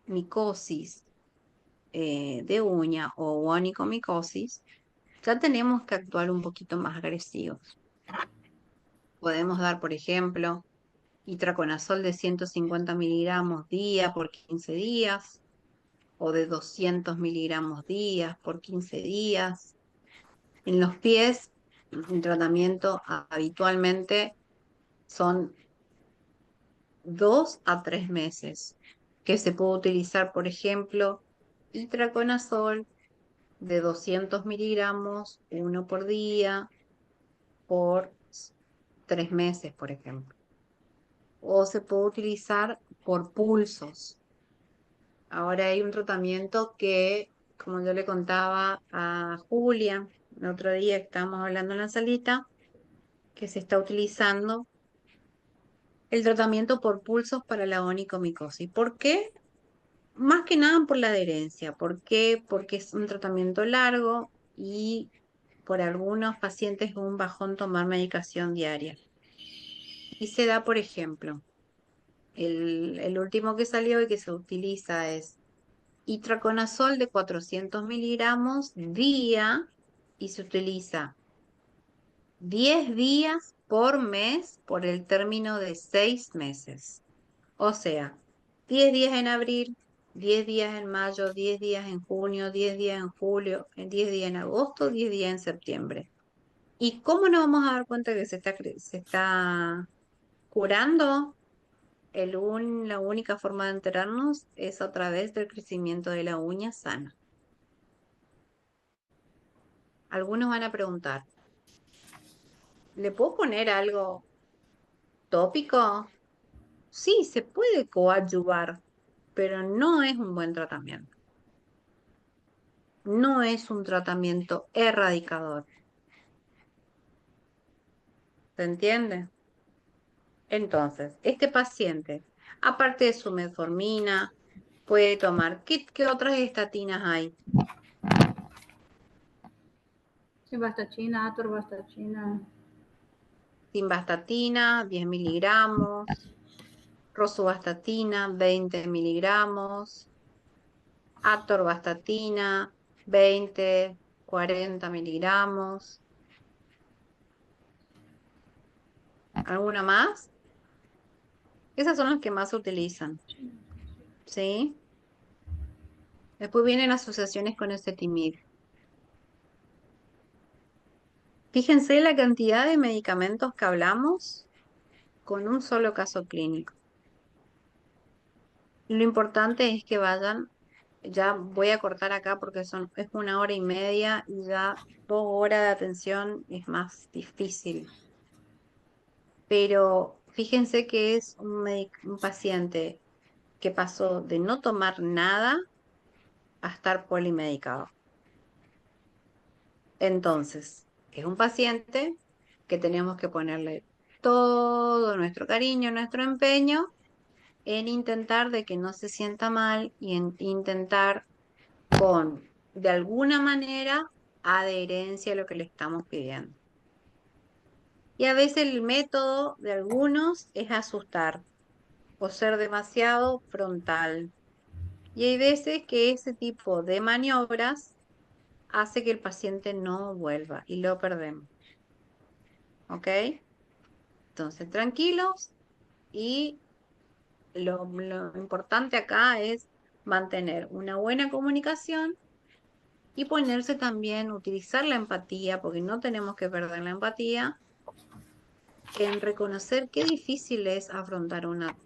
micosis de uña o onicomicosis, ya tenemos que actuar un poquito más agresivos. Podemos dar, por ejemplo, itraconazol de 150 miligramos día por 15 días o de 200 miligramos días por 15 días. En los pies, el tratamiento habitualmente son 2 a 3 meses, que se puede utilizar, por ejemplo, itraconazol de 200 miligramos, uno por día, por 3 meses, por ejemplo. O se puede utilizar por pulsos. Ahora hay un tratamiento que, como yo le contaba a Julia, el otro día que estábamos hablando en la salita, que se está utilizando el tratamiento por pulsos para la onicomicosis. ¿Por qué? Más que nada por la adherencia. ¿Por qué? Porque es un tratamiento largo y por algunos pacientes es un bajón tomar medicación diaria. Y se da, por ejemplo, el último que salió y que se utiliza es itraconazol de 400 miligramos día y se utiliza 10 días por mes por el término de 6 meses. O sea, 10 días en abril, 10 días en mayo, 10 días en junio, 10 días en julio, 10 días en agosto, 10 días en septiembre. ¿Y cómo nos vamos a dar cuenta que se está curando? La única forma de enterarnos es a través del crecimiento de la uña sana. Algunos van a preguntar, ¿le puedo poner algo tópico? Sí, se puede coadyuvar, pero no es un buen tratamiento. No es un tratamiento erradicador. ¿Se entiende? Entonces, este paciente, aparte de su metformina, puede tomar, ¿qué otras estatinas hay? Simvastatina, atorvastatina. Simvastatina, 10 miligramos, rosuvastatina, 20 miligramos, atorvastatina, 20, 40 miligramos. ¿Alguna más? Esas son las que más se utilizan. ¿Sí? Después vienen asociaciones con ezetimibe. Fíjense la cantidad de medicamentos que hablamos con un solo caso clínico. Lo importante es que vayan, ya voy a cortar acá porque es 1 hora y media y ya 2 horas de atención es más difícil. Pero fíjense que es un paciente que pasó de no tomar nada a estar polimedicado. Entonces, es un paciente que tenemos que ponerle todo nuestro cariño, nuestro empeño en intentar de que no se sienta mal y en intentar con, de alguna manera, adherencia a lo que le estamos pidiendo. Y a veces el método de algunos es asustar o ser demasiado frontal. Y hay veces que ese tipo de maniobras hace que el paciente no vuelva y lo perdemos. ¿Ok? Entonces, tranquilos y lo importante acá es mantener una buena comunicación y ponerse también, utilizar la empatía, porque no tenemos que perder la empatía, en reconocer qué difícil es afrontar una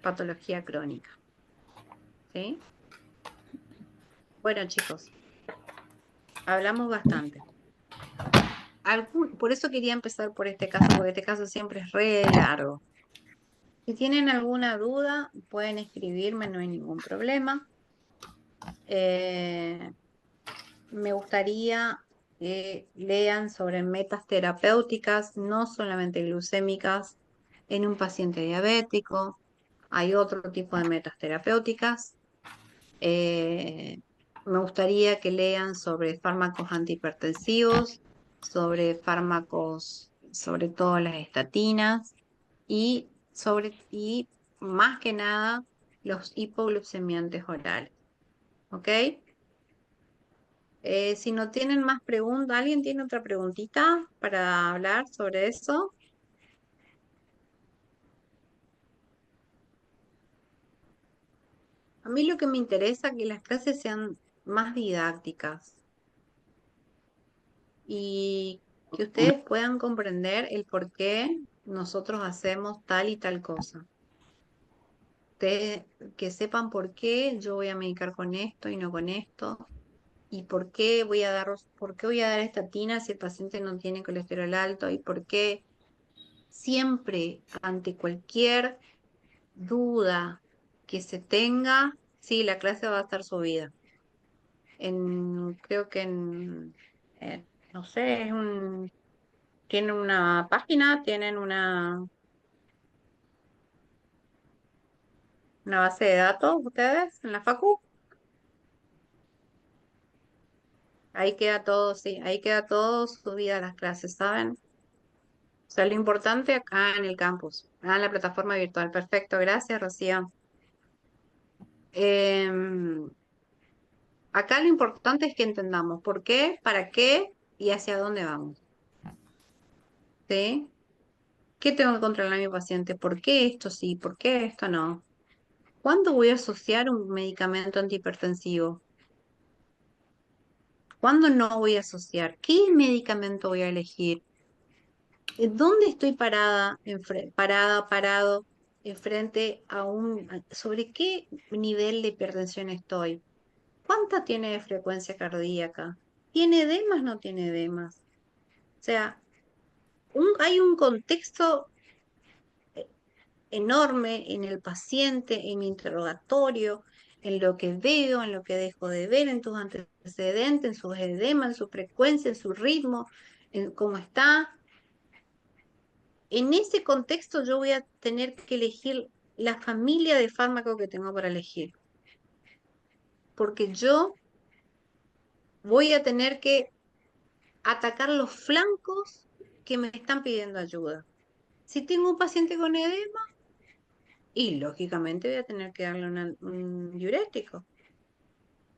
patología crónica. ¿Sí? Bueno, chicos, hablamos bastante. Por eso quería empezar por este caso, porque este caso siempre es re largo. Si tienen alguna duda, pueden escribirme, no hay ningún problema. Me gustaría que lean sobre metas terapéuticas, no solamente glucémicas, en un paciente diabético. Hay otro tipo de metas terapéuticas. Me gustaría que lean sobre fármacos antihipertensivos, sobre fármacos, sobre todo las estatinas, y más que nada los hipoglucemiantes orales. ¿Ok? Si no tienen más preguntas, ¿alguien tiene otra preguntita para hablar sobre eso? A mí lo que me interesa es que las clases sean más didácticas y que ustedes puedan comprender el por qué nosotros hacemos tal y tal cosa. Ustedes que sepan por qué yo voy a medicar con esto y no con esto, y por qué voy a dar estatina si el paciente no tiene colesterol alto, y por qué siempre ante cualquier duda que se tenga, sí, la clase va a estar subida. Creo que no sé, tienen una página, tienen una base de datos ustedes en la facu. Ahí queda todo, sí, ahí queda todo subida a las clases, ¿saben? O sea, lo importante acá en el campus, en la plataforma virtual. Perfecto, gracias, Rocío. Em, Acá lo importante es que entendamos por qué, para qué y hacia dónde vamos. ¿Sí? ¿Qué tengo que controlar a mi paciente? ¿Por qué esto sí? ¿Por qué esto no? ¿Cuándo voy a asociar un medicamento antihipertensivo? ¿Cuándo no voy a asociar? ¿Qué medicamento voy a elegir? ¿Dónde estoy parado, enfrente sobre qué nivel de hipertensión estoy? ¿Cuánta tiene de frecuencia cardíaca? ¿Tiene edemas? ¿No tiene edemas? O sea, hay un contexto enorme en el paciente, en mi interrogatorio, en lo que veo, en lo que dejo de ver, en tus antecedentes, en sus edemas, en su frecuencia, en su ritmo, en cómo está. En ese contexto yo voy a tener que elegir la familia de fármacos que tengo para elegir, porque yo voy a tener que atacar los flancos que me están pidiendo ayuda. Si tengo un paciente con edema, y lógicamente voy a tener que darle un diurético.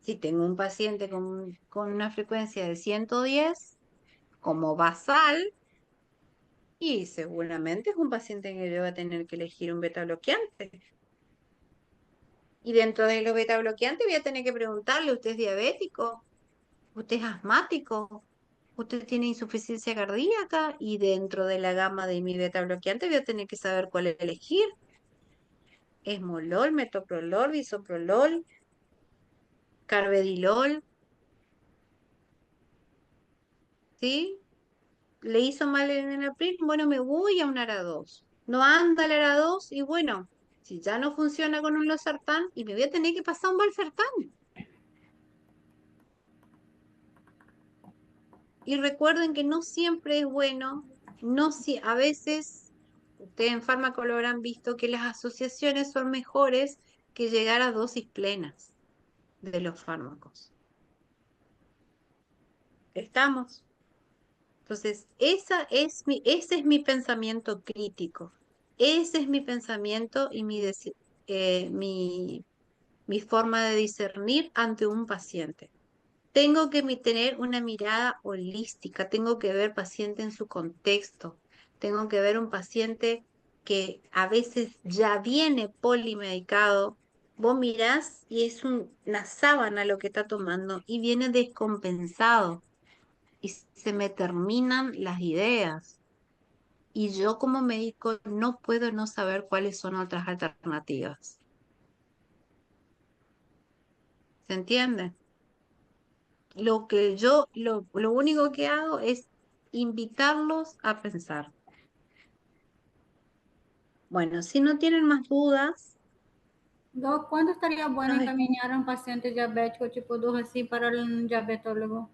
Si tengo un paciente con una frecuencia de 110 como basal, y seguramente es un paciente que yo voy a tener que elegir un beta bloqueante. Y dentro de los beta bloqueantes voy a tener que preguntarle, ¿usted es diabético? ¿Usted es asmático? ¿Usted tiene insuficiencia cardíaca? Y dentro de la gama de mi beta bloqueante voy a tener que saber cuál elegir. Esmolol, metoprolol, bisoprolol, carvedilol, ¿sí? Le hizo mal en el april, bueno, me voy a un ARA2. No anda el ARA2 y bueno, si ya no funciona con un losartán, y me voy a tener que pasar un valsartán. Y recuerden que no siempre es bueno, a veces, ustedes en fármaco lo habrán visto, que las asociaciones son mejores que llegar a dosis plenas de los fármacos. ¿Estamos? Entonces, ese es mi pensamiento crítico. Ese es mi pensamiento y mi forma de discernir ante un paciente. Tengo que tener una mirada holística, tengo que ver paciente en su contexto, tengo que ver un paciente que a veces ya viene polimedicado. Vos mirás y es una sábana lo que está tomando y viene descompensado y se me terminan las ideas. Y yo como médico no puedo no saber cuáles son otras alternativas. ¿Se entiende? Lo único que hago es invitarlos a pensar. Bueno, si no tienen más dudas, Doc, ¿cuándo estaría bueno ay, encaminhar a un paciente diabético tipo 2 así para el diabetólogo?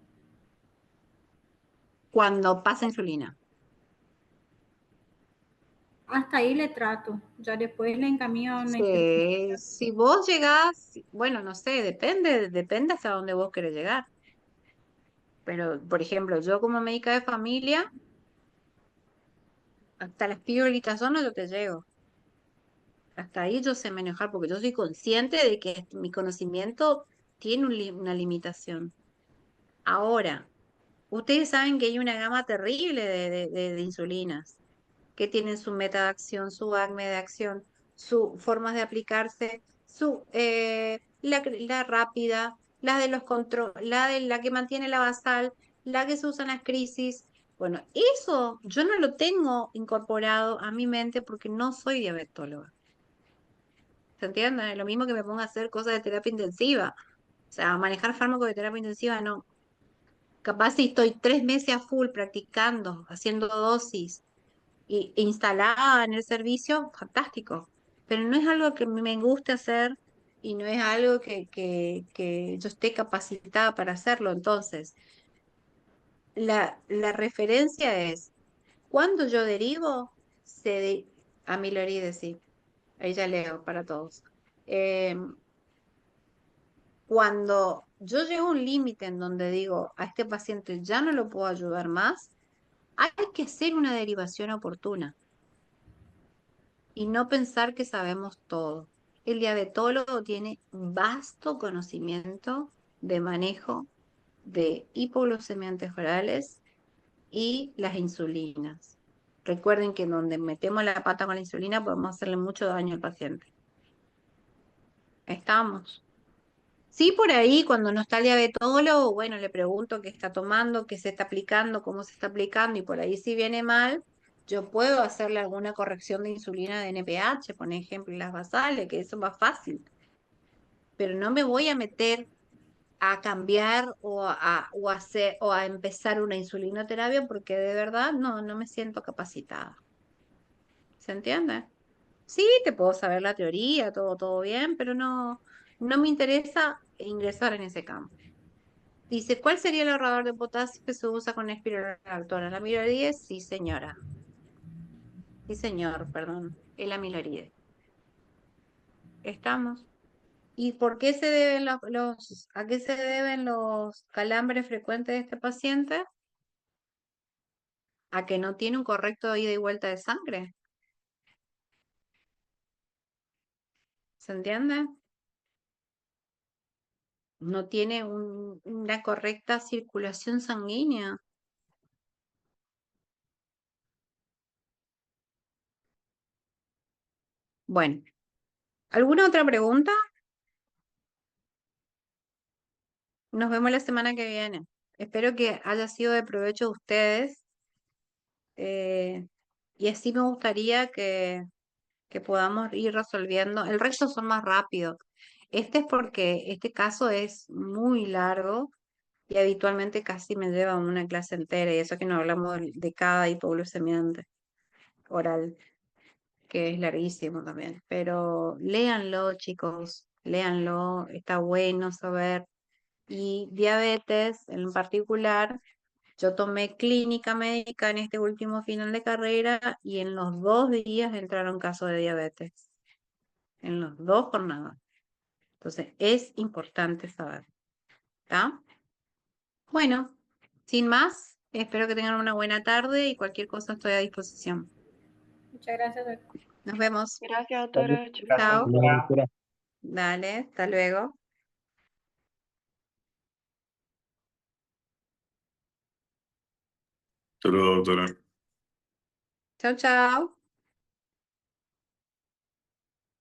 cuando pasa insulina. Hasta ahí le trato, ya después le encamino a una Si vos llegás, bueno, no sé, depende hasta dónde vos querés llegar. Pero, por ejemplo, yo como médica de familia, hasta las piolitazona yo te llego. Hasta ahí yo sé manejar porque yo soy consciente de que mi conocimiento tiene una limitación. Ahora, ustedes saben que hay una gama terrible de insulinas que tienen su meta de acción, su acme de acción, sus formas de aplicarse, la rápida, la de los control, la que mantiene la basal, la que se usa en las crisis. Bueno, eso yo no lo tengo incorporado a mi mente porque no soy diabetóloga. ¿Se entiende? Es lo mismo que me ponga a hacer cosas de terapia intensiva. O sea, manejar fármacos de terapia intensiva no. Capaz si estoy 3 meses a full practicando, haciendo dosis e instalada en el servicio, fantástico. Pero no es algo que me guste hacer y no es algo que yo esté capacitada para hacerlo. Entonces, la referencia es, cuando yo derivo, amilorides, sí, ahí ya leo para todos. Em, Cuando yo llego a un límite en donde digo, a este paciente ya no lo puedo ayudar más, hay que hacer una derivación oportuna y no pensar que sabemos todo. El diabetólogo tiene vasto conocimiento de manejo de hipoglucemiantes orales y las insulinas. Recuerden que donde metemos la pata con la insulina podemos hacerle mucho daño al paciente. Estamos. Sí, por ahí, cuando no está el diabetólogo, bueno, le pregunto qué está tomando, qué se está aplicando, cómo se está aplicando, y por ahí si viene mal, yo puedo hacerle alguna corrección de insulina de NPH, por ejemplo, y las basales, que eso es más fácil. Pero no me voy a meter a cambiar o a empezar una insulinoterapia porque de verdad no me siento capacitada. ¿Se entiende? Sí, te puedo saber la teoría, todo bien, pero no me interesa ingresar en ese campo. Dice, ¿cuál sería el ahorrador de potasio que se usa con espironolactona? ¿La amiloide? Sí, señora. Sí, señor, perdón. El amiloide. Estamos. ¿Y por qué se deben a qué se deben los calambres frecuentes de este paciente? A que no tiene un correcto ida y vuelta de sangre. ¿Se entiende? No tiene una correcta circulación sanguínea. Bueno, ¿alguna otra pregunta? Nos vemos la semana que viene. Espero que haya sido de provecho a ustedes. Y así me gustaría que podamos ir resolviendo. El resto son más rápidos. Este es porque este caso es muy largo y habitualmente casi me lleva una clase entera. Y eso que no hablamos de cada hipoglucemiante oral, que es larguísimo también. Pero léanlo, chicos, léanlo. Está bueno saber. Y diabetes en particular. Yo tomé clínica médica en este último final de carrera y en los 2 días entraron casos de diabetes, en los 2 jornadas. Entonces, es importante saber, ¿está? Bueno, sin más, espero que tengan una buena tarde y cualquier cosa estoy a disposición. Muchas gracias, Doc. Nos vemos. Gracias, Vale. doctora. Gracias, Chao. Hola, doctora. doctora. Dale, hasta luego. Saludos, doctora. Chao, chao.